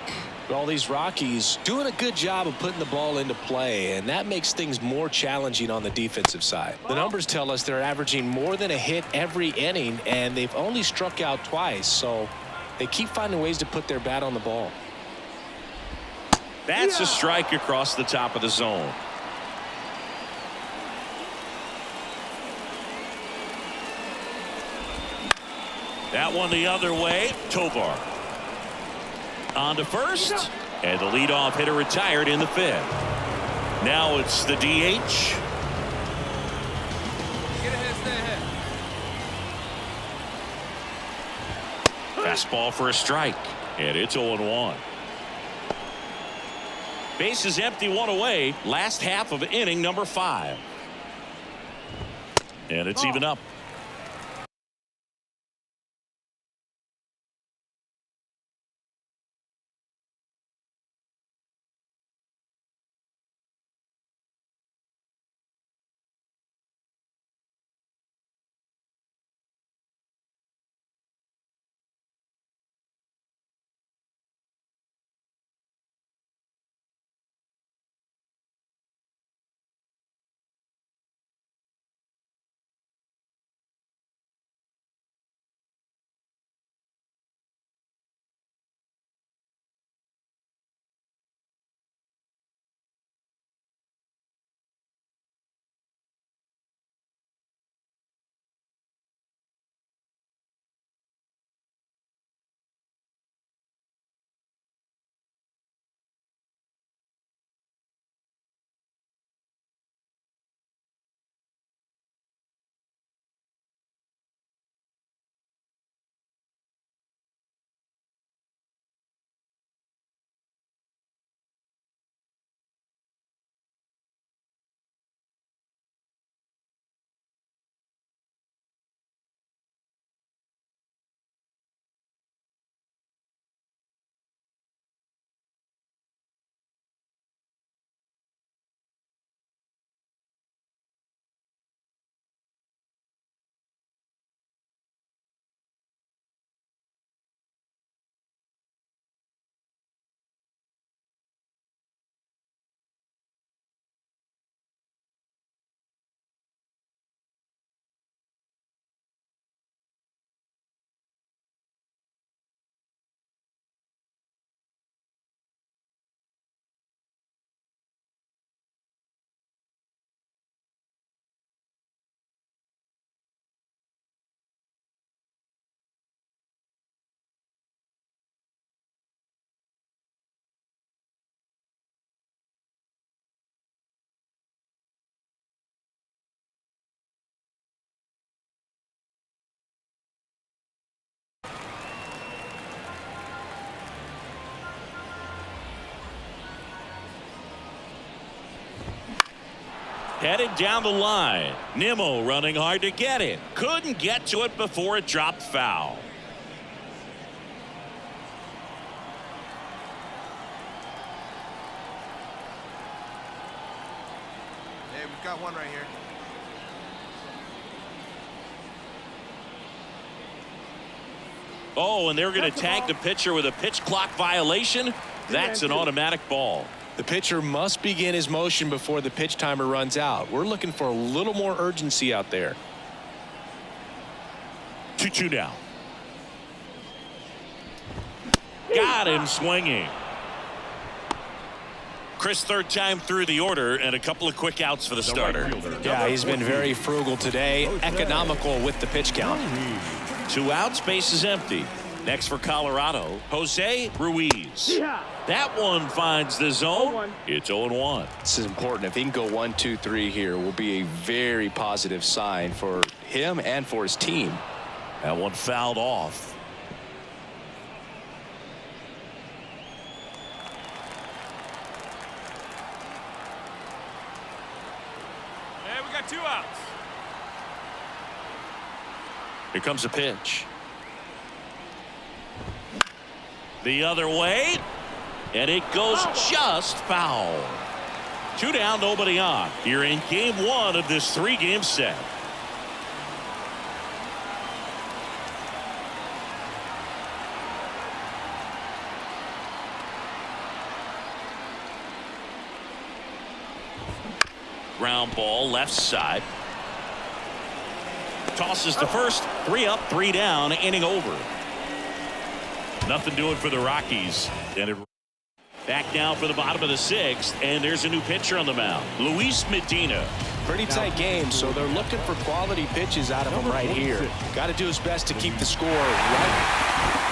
All these Rockies doing a good job of putting the ball into play, and that makes things more challenging on the defensive side. The numbers tell us they're averaging more than a hit every inning, and they've only struck out twice, so they keep finding ways to put their bat on the ball. That's a strike across the top of the zone. That one the other way. Tovar on to first, and the leadoff hitter retired in the fifth. Now it's the DH. Get ahead, stay ahead. Fastball for a strike, and it's 0-1. Bases empty, one away. Last half of inning number 5. And it's even up. Headed down the line. Nimmo running hard to get it. Couldn't get to it before it dropped foul. Hey, we've got one right here. Oh, and they're going to tag the pitcher with a pitch clock violation. That's an automatic ball. The pitcher must begin his motion before the pitch timer runs out. We're looking for a little more urgency out there. 2-2 now. Got him swinging. Chris, third time through the order, and a couple of quick outs for the starter. Yeah, he's been very frugal today, economical with the pitch count. 2 outs, base is empty. Next for Colorado, Jose Ruiz. That one finds the zone. It's 0-1. This is important. If he can go 1-2-3 here, will be a very positive sign for him and for his team. That one fouled off. Hey, we got 2 outs. Here comes a pitch. The other way, and it goes just foul. 2 down, nobody on. You're in game 1 of this 3-game set. Ground ball left side. Tosses to first. 3 up, 3 down, inning over. Nothing doing for the Rockies. And back now for the bottom of the 6th, and there's a new pitcher on the mound, Luis Medina. Pretty tight game, so they're looking for quality pitches out of him right here. Got to do his best to keep the score right.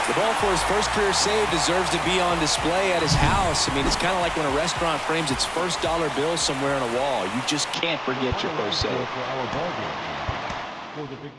The ball for his first career save deserves to be on display at his house. I mean, it's kind of like when a restaurant frames its first dollar bill somewhere on a wall. You just can't forget your first save. For our ball game. For the big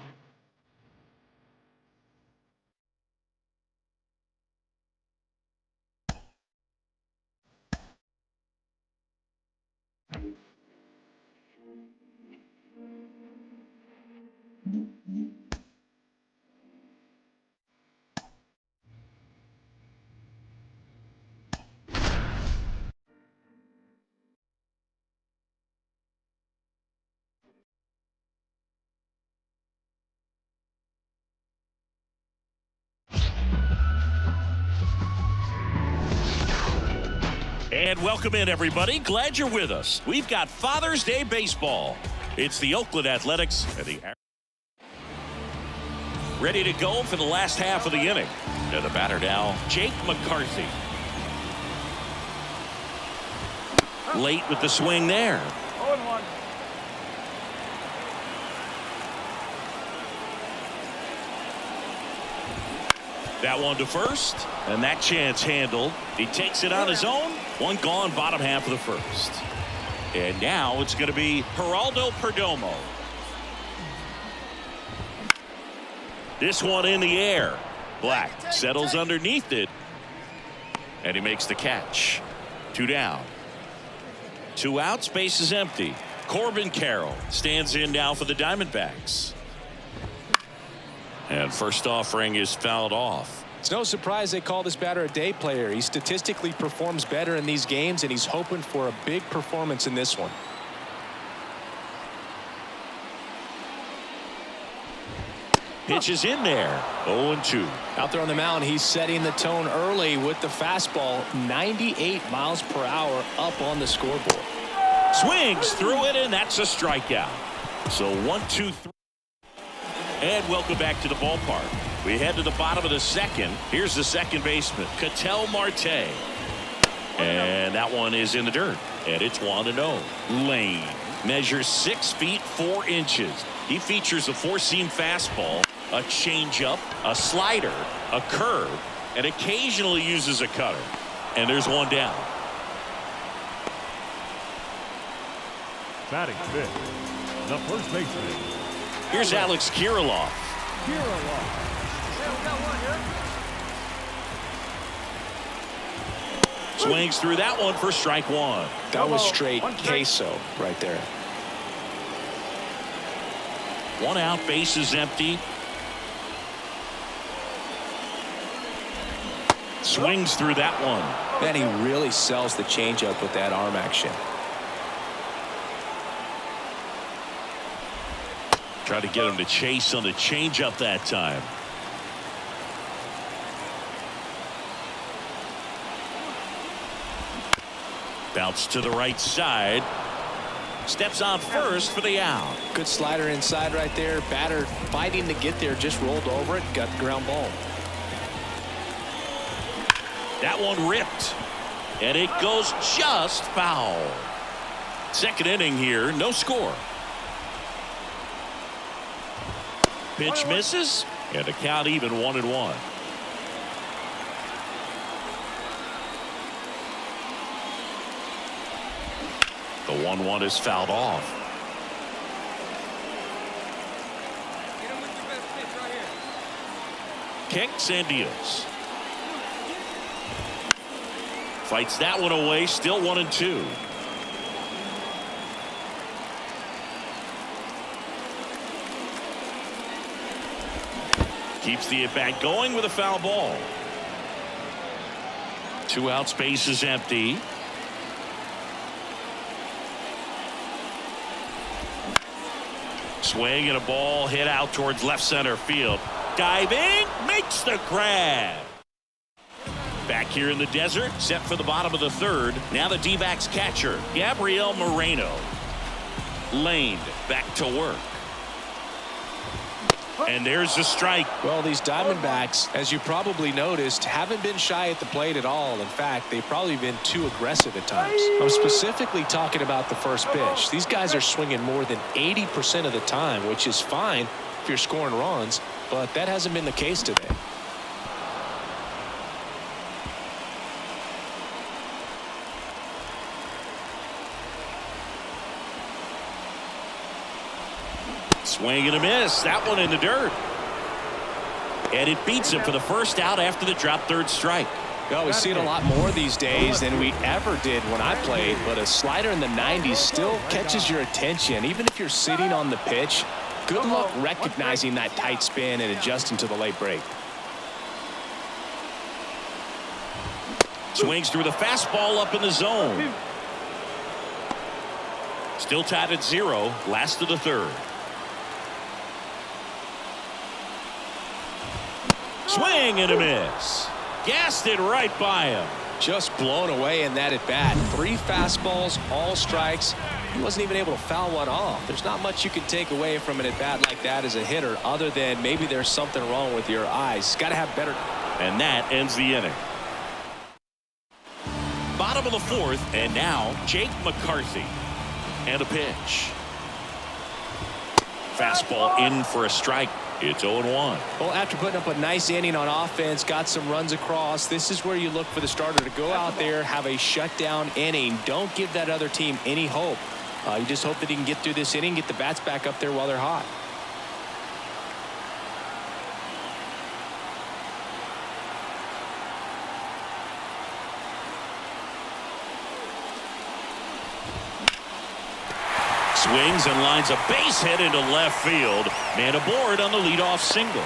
And welcome in, everybody. Glad you're with us. We've got Father's Day baseball. It's the Oakland Athletics and the ready to go for the last half of the inning. And the batter now, Jake McCarthy. Late with the swing there. 0-1. That one to first, and that chance handled. He takes it on his own. 1 gone, bottom half of the first. And now it's going to be Geraldo Perdomo. This one in the air. Black settles underneath it, and he makes the catch. 2 down. 2 outs, base is empty. Corbin Carroll stands in now for the Diamondbacks. And first offering is fouled off. It's no surprise they call this batter a day player. He statistically performs better in these games, and he's hoping for a big performance in this one. Pitch is in there. 0-2. Out there on the mound, he's setting the tone early with the fastball. 98 miles per hour up on the scoreboard. Swings through it, and that's a strikeout. So 1-2-3. And welcome back to the ballpark. We head to the bottom of the 2nd. Here's the second baseman, Ketel Marte. And that one is in the dirt. And it's 1-0. Lane measures 6 feet 4 inches. He features a 4-seam fastball, a changeup, a slider, a curve, and occasionally uses a cutter. And there's 1 down. batting 5th, the first baseman. Here's Alex Kirilloff. Swings through that one for strike 1. That was straight queso right there. 1 out, base is empty. Swings through that one. Then he really sells the changeup with that arm action. Tried to get him to chase on the changeup that time. Bounce to the right side. Steps on first for the out. Good slider inside right there. Batter fighting to get there, just rolled over it, got the ground ball. That one ripped, and it goes just foul. Second inning here, no score. Pitch misses, and the count even 1-1. The 1-1 is fouled off. Get him with your best pitch right here. Kicks and deals. Fights that one away, still 1-2. Keeps the at-bat going with a foul ball. 2 outs, base is empty. Swing and a ball hit out towards left center field. Diving, makes the grab. Back here in the desert, set for the bottom of the third. Now the D-backs catcher, Gabriel Moreno. Laned back to work. And there's the strike. Well, these Diamondbacks, as you probably noticed, haven't been shy at the plate at all. In fact, they've probably been too aggressive at times. I'm specifically talking about the first pitch. These guys are swinging more than 80% of the time, which is fine if you're scoring runs, but that hasn't been the case today. Swing and a miss. That one in the dirt. And it beats him for the first out after the drop third strike. Well, we see it a lot more these days than we ever did when I played, but a slider in the 90s still catches your attention. Even if you're sitting on the pitch, good luck recognizing that tight spin and adjusting to the late break. Swings through the fastball up in the zone. Still tied at 0. Last of the third. Swing and a miss. Gassed it right by him. Just blown away in that at bat. 3 fastballs, all strikes. He wasn't even able to foul one off. There's not much you can take away from an at bat like that as a hitter, other than maybe there's something wrong with your eyes. Got to have better. And that ends the inning. Bottom of the fourth, and now Jake McCarthy. And a pitch. Fastball in for a strike. It's 0-1. Well, after putting up a nice inning on offense, got some runs across, this is where you look for the starter to go out there, have a shutdown inning. Don't give that other team any hope. You just hope that he can get through this inning, get the bats back up there while they're hot. Swings and lines a base hit into left field. Man aboard on the leadoff single.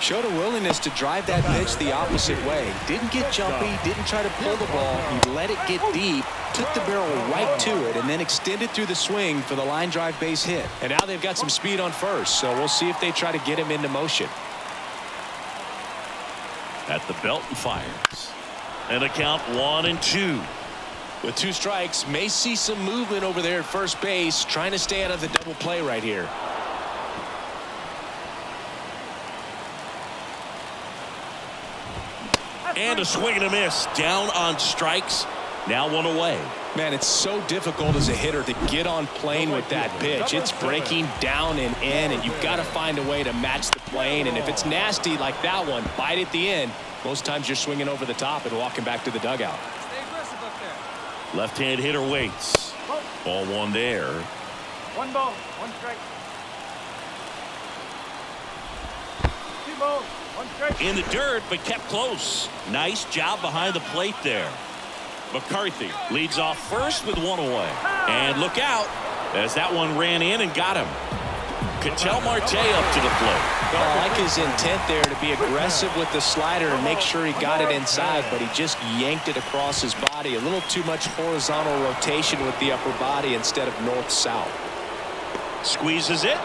Showed a willingness to drive that pitch the opposite way. Didn't get jumpy, didn't try to pull the ball. He let it get deep, took the barrel right to it, and then extended through the swing for the line drive base hit. And now they've got some speed on first, so we'll see if they try to get him into motion. At the belt and fires. And a count 1-2. With 2 strikes, may see some movement over there at first base, trying to stay out of the double play right here. And a swing and a miss. Down on strikes. Now 1 away. Man, it's so difficult as a hitter to get on plane with that pitch. It's breaking down and in, and you've got to find a way to match the plane. And if it's nasty like that one, bite at the end. Most times you're swinging over the top and walking back to the dugout. Stay aggressive up there. Left-hand hitter waits. Ball 1 there. 1 ball, 1 strike. 2 balls, 1 strike. In the dirt, but kept close. Nice job behind the plate there. McCarthy leads off first with 1 away. And look out as that one ran in and got him. Ketel Marte up to the plate. Well, I like his intent there to be aggressive with the slider and make sure he got it inside, but he just yanked it across his body. A little too much horizontal rotation with the upper body instead of north-south. Squeezes it.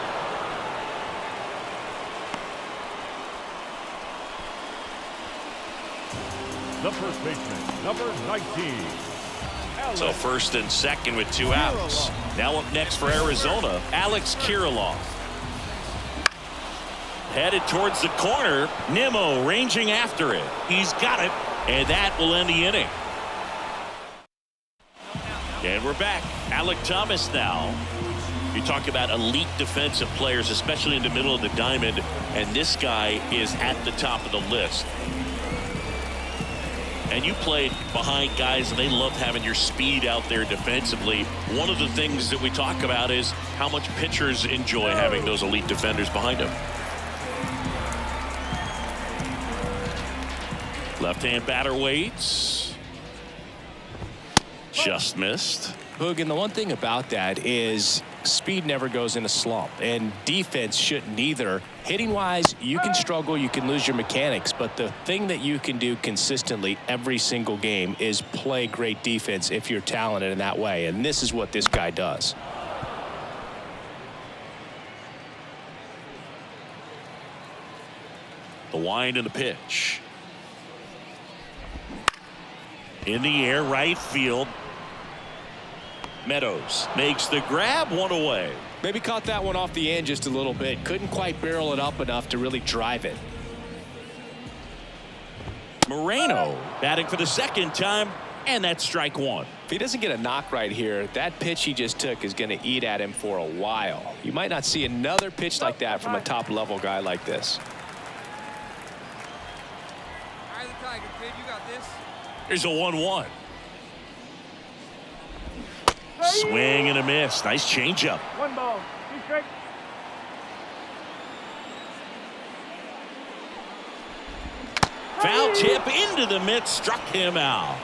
The first baseman, number 19. So first and second with 2 outs. Now up next for Arizona, Alex Kirilloff. Headed towards the corner. Nimmo ranging after it. He's got it, and that will end the inning. And we're back. Alek Thomas now. You talk about elite defensive players, especially in the middle of the diamond, and this guy is at the top of the list. And you played behind guys, and they love having your speed out there defensively. One of the things that we talk about is how much pitchers enjoy having those elite defenders behind them. Left-hand batter waits. Just missed. Hoog, and the one thing about that is speed never goes in a slump, and defense shouldn't either. Hitting-wise, you can struggle, you can lose your mechanics, but the thing that you can do consistently every single game is play great defense if you're talented in that way, and this is what this guy does. The wind and the pitch. In the air, right field. Meadows makes the grab, one away. Maybe caught that one off the end just a little bit. Couldn't quite barrel it up enough to really drive it. Moreno batting for the second time, and that's strike one. If he doesn't get a knock right here, that pitch he just took is going to eat at him for a while. You might not see another pitch like that from a top-level guy like this. Eye of the tiger, kid. You got this. Here's a 1-1. Swing and a miss. Nice changeup. 1 ball, 2 strikes. Foul tip into the mitt, struck him out.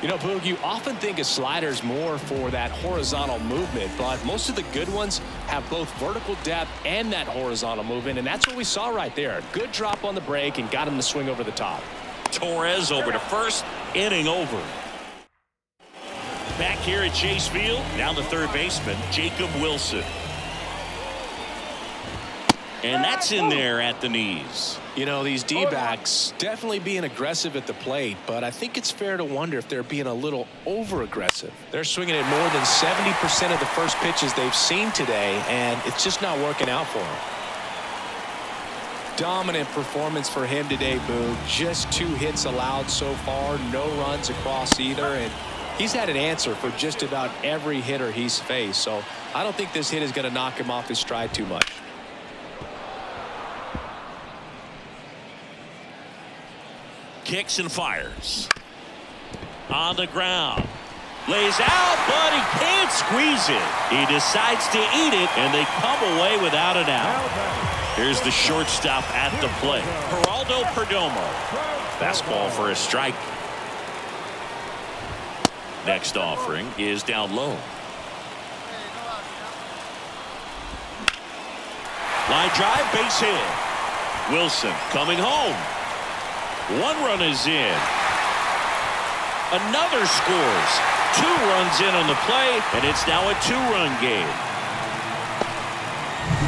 You know, Boog, you often think a slider's more for that horizontal movement, but most of the good ones have both vertical depth and that horizontal movement, and that's what we saw right there. Good drop on the break and got him to swing over the top. Torres over to first, inning over. Back here at Chase Field, down the third baseman, Jacob Wilson. And that's in there at the knees. You know, these D-backs definitely being aggressive at the plate, but I think it's fair to wonder if they're being a little over-aggressive. They're swinging at more than 70% of the first pitches they've seen today, and it's just not working out for them. Dominant performance for him today, Boog. Just 2 hits allowed so far, no runs across either, and he's had an answer for just about every hitter he's faced, so I don't think this hit is going to knock him off his stride too much. Kicks and fires. On the ground. Lays out, but he can't squeeze it. He decides to eat it, and they come away without an out. Here's the shortstop at the plate. Geraldo Perdomo. Fastball for a strike. Next offering is down low. Line drive, base hit. Wilson coming home. 1 run is in. Another scores. 2 runs in on the play, and it's now a 2-run game.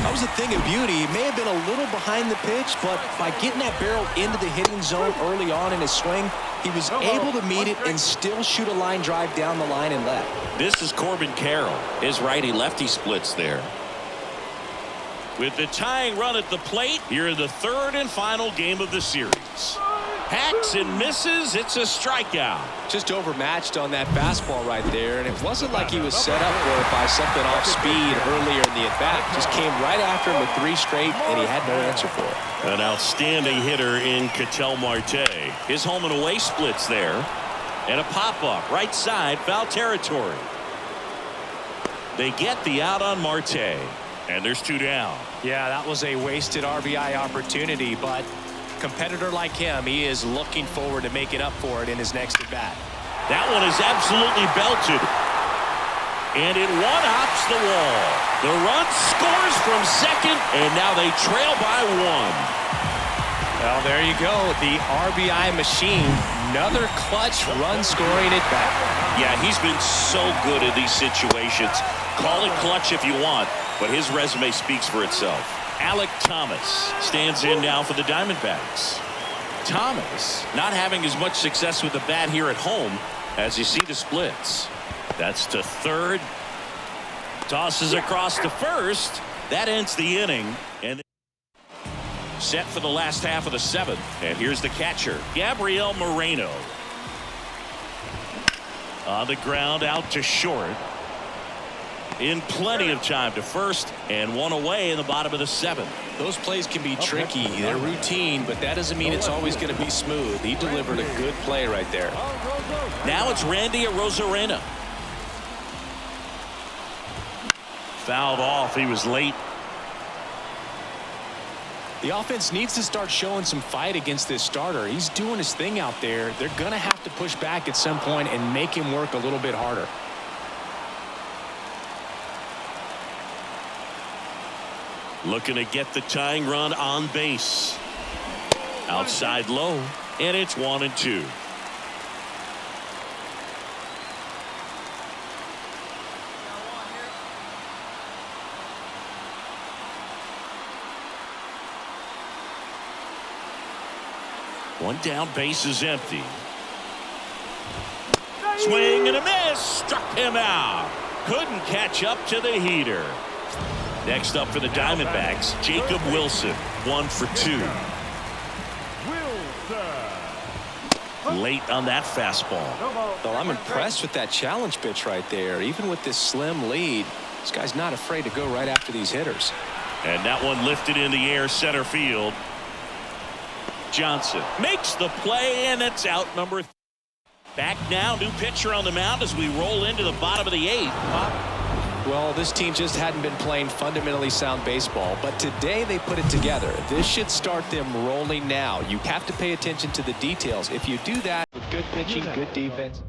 That was a thing of beauty. He may have been a little behind the pitch, but by getting that barrel into the hitting zone early on in his swing, he was able to meet it and still shoot a line drive down the line and left. This is Corbin Carroll. His righty-lefty splits there. With the tying run at the plate, here in the 3rd and final game of the series. Hacks and misses. It's a strikeout. Just overmatched on that fastball right there, and it wasn't like he was set up for it by something off speed earlier in the at-bat. Just came right after him with 3 straight, and he had no answer for it. An outstanding hitter in Ketel Marte. His home and away splits there. And a pop-up, right side, foul territory. They get the out on Marte. And there's 2 down. Yeah, that was a wasted RBI opportunity, but competitor like him, he is looking forward to making up for it in his next at-bat. That one is absolutely belted. And it one-hops the wall. The run scores from second, and now they trail by 1. Well, there you go. The RBI machine. Another clutch run scoring at-bat. Yeah, he's been so good in these situations. Call it clutch if you want, but his resume speaks for itself. Alek Thomas stands in now for the Diamondbacks. Thomas not having as much success with the bat here at home as you see the splits. That's to third. Tosses across to first. That ends the inning. And set for the last half of the 7th. And here's the catcher, Gabriel Moreno. On the ground, out to short. In plenty of time to first, and 1 away in the bottom of the 7th. Those plays can be tricky. They're routine, but that doesn't mean it's always going to be smooth. He delivered a good play right there. Now it's Randy Arozarena. Fouled off. He was late. The offense needs to start showing some fight against this starter. He's doing his thing out there. They're going to have to push back at some point and make him work a little bit harder. Looking to get the tying run on base. Outside low, and it's 1-2. One down, base is empty. Swing and a miss. Struck him out. Couldn't catch up to the heater. Next up for the Diamondbacks, Jacob Wilson. 1 for 2. Late on that fastball. Well, I'm impressed with that challenge pitch right there. Even with this slim lead, this guy's not afraid to go right after these hitters. And that one lifted in the air, center field. Johnson makes the play, and it's out, number 3. Back now, new pitcher on the mound as we roll into the bottom of the 8th. Well, this team just hadn't been playing fundamentally sound baseball, but today they put it together. This should start them rolling now. You have to pay attention to the details. If you do that with good pitching, good defense.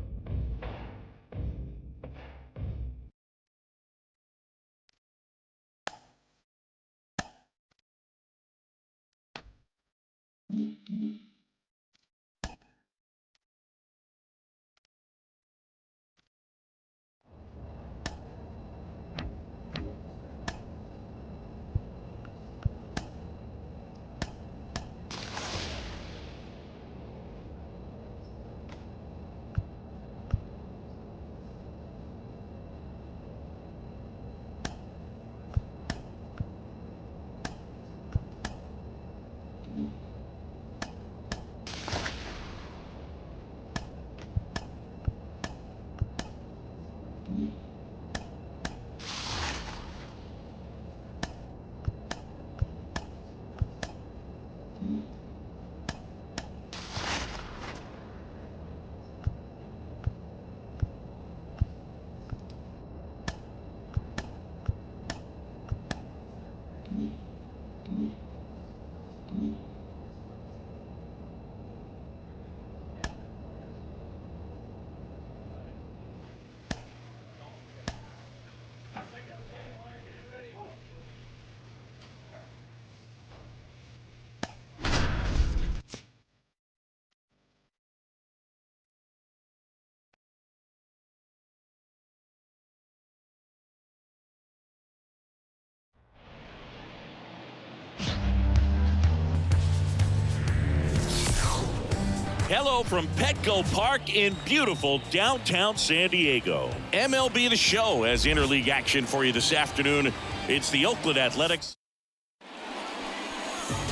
Hello from Petco Park in beautiful downtown San Diego. MLB The Show has interleague action for you this afternoon. It's the Oakland Athletics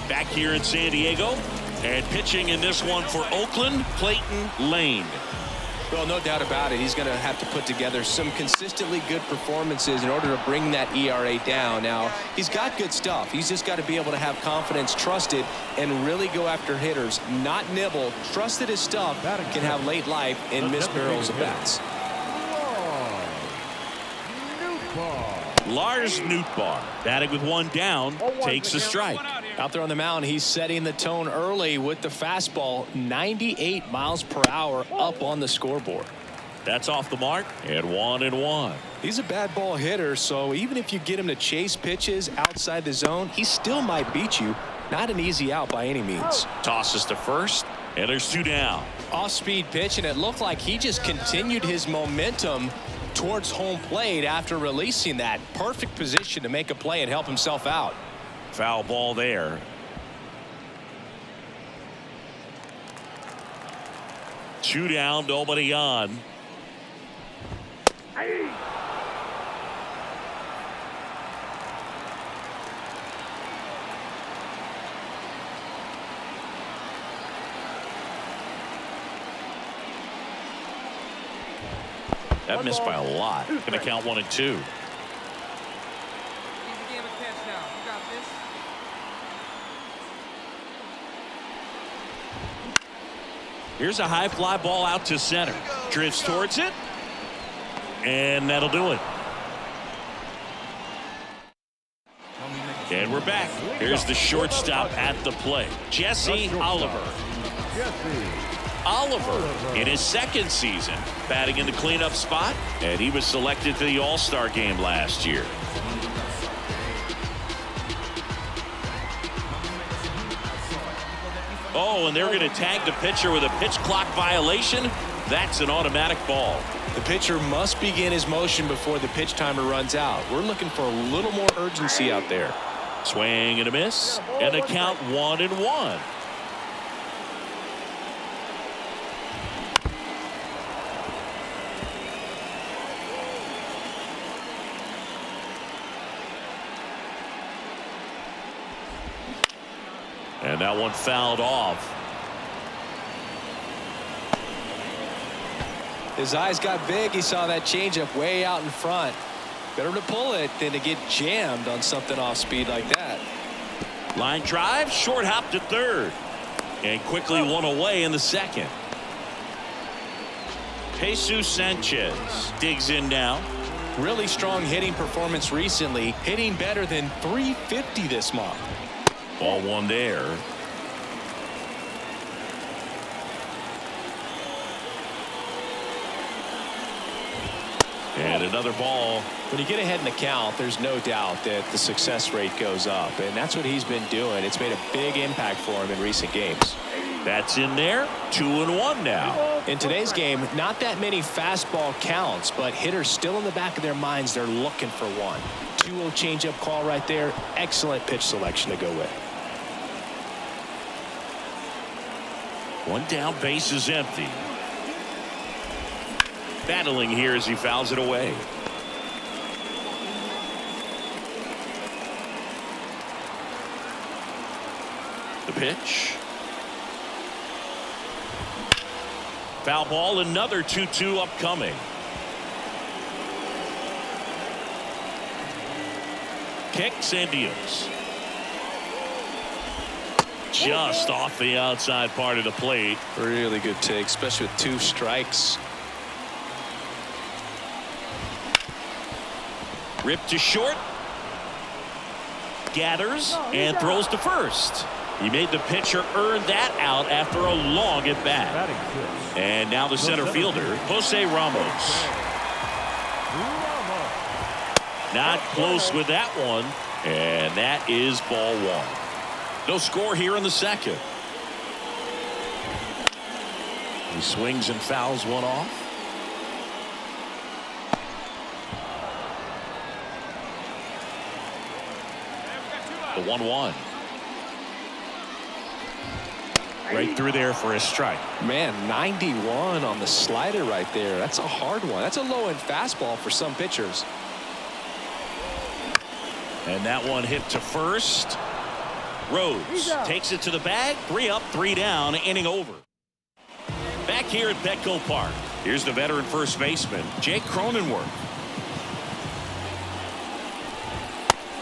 back here in San Diego, and pitching in this one for Oakland, Clayton Lane. Well, no doubt about it. He's going to have to put together some consistently good performances in order to bring that ERA down. Now, he's got good stuff. He's just got to be able to have confidence, trust it, and really go after hitters, not nibble. Trust that his stuff can have late life and miss barrels of bats. Lars Nootbaar, batting with one down, takes a strike. Out there on the mound, he's setting the tone early with the fastball, 98 miles per hour up on the scoreboard. That's off the mark, and 1-1. He's a bad ball hitter, so even if you get him to chase pitches outside the zone, he still might beat you. Not an easy out by any means. Tosses to first, and there's 2 down. Off-speed pitch, and it looked like he just continued his momentum towards home plate after releasing that. Perfect position to make a play and help himself out. Foul ball there. Two down, nobody on. That missed by a lot. Going to count 1 and 2. Easy game of catch now. You got this. Here's a high fly ball out to center. Drifts towards it. And that'll do it. And we're back. Here's the shortstop at the plate, Jesse Oliver. Oliver in his second season batting in the cleanup spot, and he was selected to the All-Star game last year. Oh, and they're going to tag the pitcher with a pitch clock violation. That's an automatic ball. The pitcher must begin his motion before the pitch timer runs out. We're looking for a little more urgency out there. Swing and a miss, and a count 1-1. that one fouled off. His eyes got big. He saw that changeup way out in front. Better to pull it than to get jammed on something off speed like that. Line drive, short hop to third. And quickly one away in the second. Jesus Sanchez digs in now. Really strong hitting performance recently. Hitting better than .350 this month. Ball one there. And another ball. When you get ahead in the count, there's no doubt that the success rate goes up, and that's what he's been doing. It's made a big impact for him in recent games. That's in there. 2-1 now. In today's game, not that many fastball counts, but hitters still in the back of their minds, they're looking for one. 2-0 changeup call right there. Excellent pitch selection to go with. One down, base is empty. Battling here as he fouls it away. The pitch. Foul ball, another 2-2 upcoming. Kicks and deals. Just off the outside part of the plate. Really good take, especially with 2 strikes. Ripped to short. Gathers and throws to first. He made the pitcher earn that out after a long at bat. Batting fifth. And now the center fielder, Jose Ramos. Not close with that one. And that is ball one. No score here in the second. He swings and fouls one off. The 1-1. Right through there for a strike. Man, 91 on the slider right there. That's a hard one. That's a low-end fastball for some pitchers. And that one hit to first. Rhodes takes it to the bag. 3 up, 3 down, inning over. Back here at Petco Park, here's the veteran first baseman, Jake Cronenworth.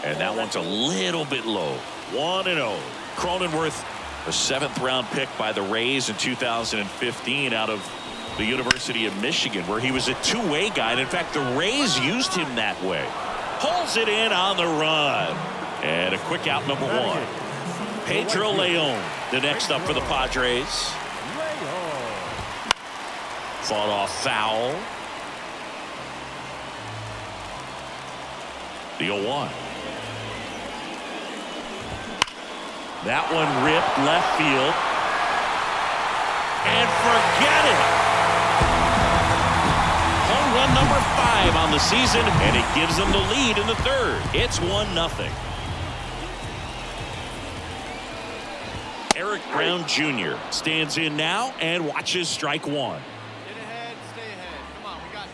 And that one's a little bit low. 1-0. Cronenworth, a 7th-round pick by the Rays in 2015 out of the University of Michigan, where he was a two-way guy. And in fact, the Rays used him that way. Pulls it in on the run. And a quick out, number 1. Pedro Leon, the next up for the Padres. Fought off foul. The 0-1. That one ripped left field. And forget it. Home run number 5 on the season, and it gives them the lead in the third. It's 1-0. Eric Brown Jr. stands in now and watches strike 1. Get ahead, stay ahead. Come on, we got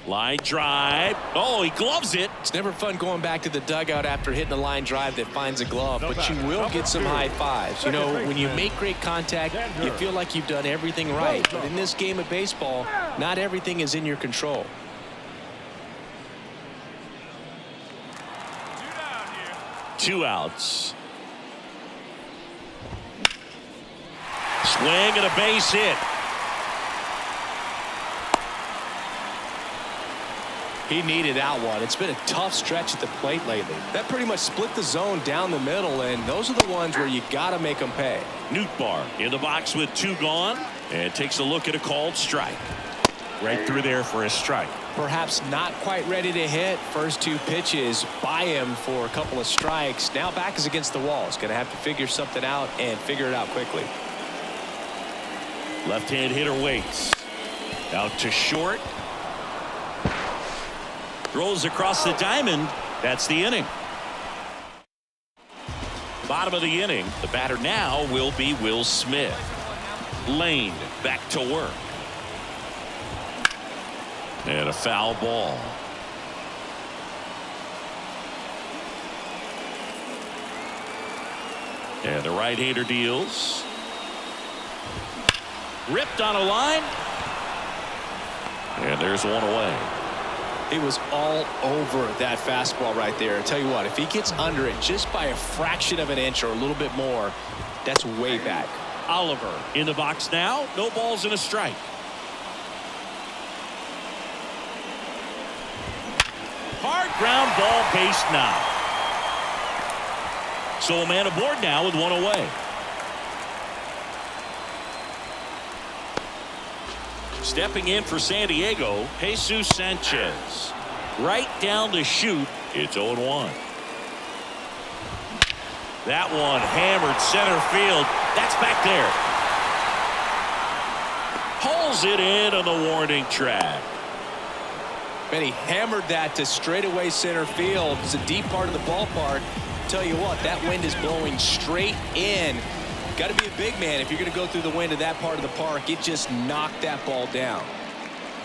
you. Line drive. Oh, he gloves it. It's never fun going back to the dugout after hitting a line drive that finds a glove, but you will get some high fives. You know, when you make great contact, you feel like you've done everything right. But in this game of baseball, not everything is in your control. 2 outs. Swing and a base hit. He needed that one. It's been a tough stretch at the plate lately. That pretty much split the zone down the middle, and those are the ones where you got to make them pay. Nootbaar in the box with 2 gone and takes a look at a called strike. Right through there for a strike. Perhaps not quite ready to hit. First 2 pitches by him for a couple of strikes. Now back is against the wall. He's going to have to figure something out and figure it out quickly. Left-hand hitter waits. Out to short. Throws across the diamond. That's the inning. Bottom of the inning. The batter now will be Will Smith. Lane back to work. And a foul ball. And the right-hander deals. Ripped on a line. And there's one away. He was all over that fastball right there. I tell you what, if he gets under it just by a fraction of an inch or a little bit more, that's way back. Oliver in the box now. No balls and a strike. Hard ground ball, base now. So a man aboard now with one away. Stepping in for San Diego, Jesus Sanchez. Right down the chute. It's 0-1. That one hammered center field. That's back there. Pulls it in on the warning track. And he hammered that to straightaway center field. It's a deep part of the ballpark. Tell you what, that wind is blowing straight in. Got to be a big man if you're going to go through the wind of that part of the park. It just knocked that ball down.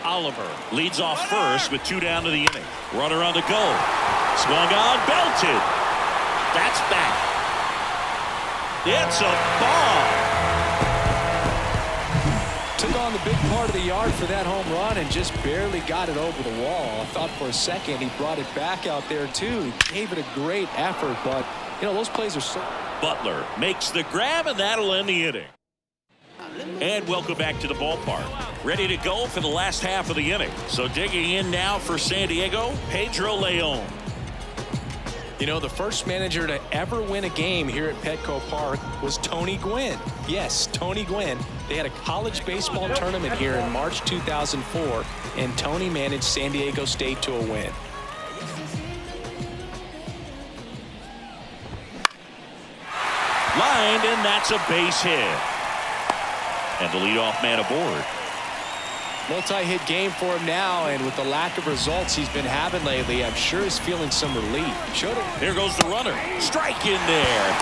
Oliver leads off first with 2 down to the inning. Runner on the go. Swung on, belted. That's back. It's a ball. Took on the big part of the yard for that home run and just barely got it over the wall. I thought for a second he brought it back out there too. He gave it a great effort, but you know those plays are so. Butler makes the grab, and that'll end the inning. And welcome back to the ballpark. Ready to go for the last half of the inning. So digging in now for San Diego, Pedro Leon. You know, the first manager to ever win a game here at Petco Park was Tony Gwynn. Yes, Tony Gwynn. They had a college baseball tournament here in March 2004, and Tony managed San Diego State to a win. Lined, and that's a base hit. And the leadoff man aboard. Multi-hit game for him now, and with the lack of results he's been having lately, I'm sure he's feeling some relief. There goes the runner. Strike in there.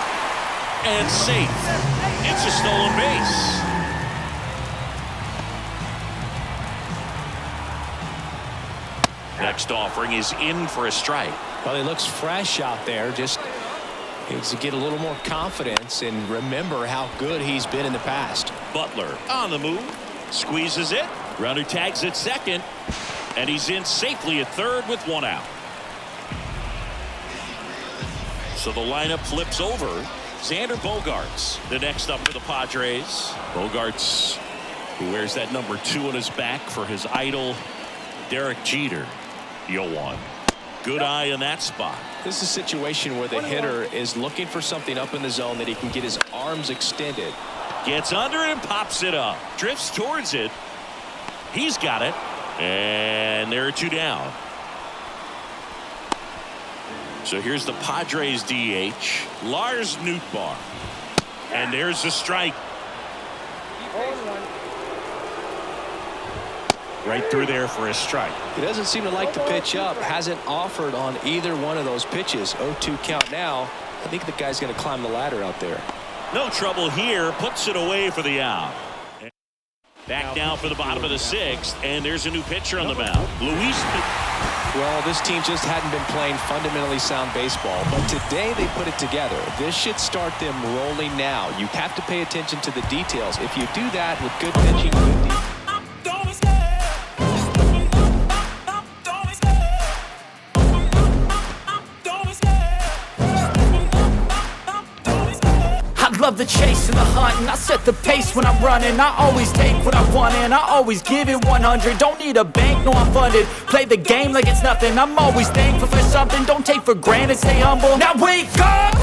And safe. It's a stolen base. Next offering is in for a strike. Well, he looks fresh out there. Just needs to get a little more confidence and remember how good he's been in the past. Butler on the move. Squeezes it. Runner tags at second. And he's in safely at third with 1 out. So the lineup flips over. Xander Bogaerts, the next up for the Padres. Bogaerts, who wears that number 2 on his back for his idol, Derek Jeter. 0-1. Good eye in that spot. This is a situation where the hitter is looking for something up in the zone that he can get his arms extended. Gets under it and pops it up. Drifts towards it. He's got it. And there are 2 down. So here's the Padres DH, Lars Nootbaar. And there's the strike. Right through there for a strike. He doesn't seem to like to pitch up. Hasn't offered on either one of those pitches. 0-2 count now. I think the guy's going to climb the ladder out there. No trouble here. Puts it away for the out. Back down for the bottom of the 6th. And there's a new pitcher on the mound. Luis. Well, this team just hadn't been playing fundamentally sound baseball, but today they put it together. This should start them rolling now. You have to pay attention to the details. If you do that with good pitching, good defense. I love the chase and the hunt, and I set the pace when I'm running. I always take what I want and I always give it 100. Don't need a bank, no I'm funded. Play the game like it's nothing. I'm always thankful for something. Don't take for granted, stay humble. Now wake up!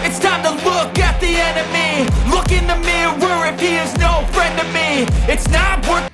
It's time to look at the enemy. Look in the mirror if he is no friend to me. It's not working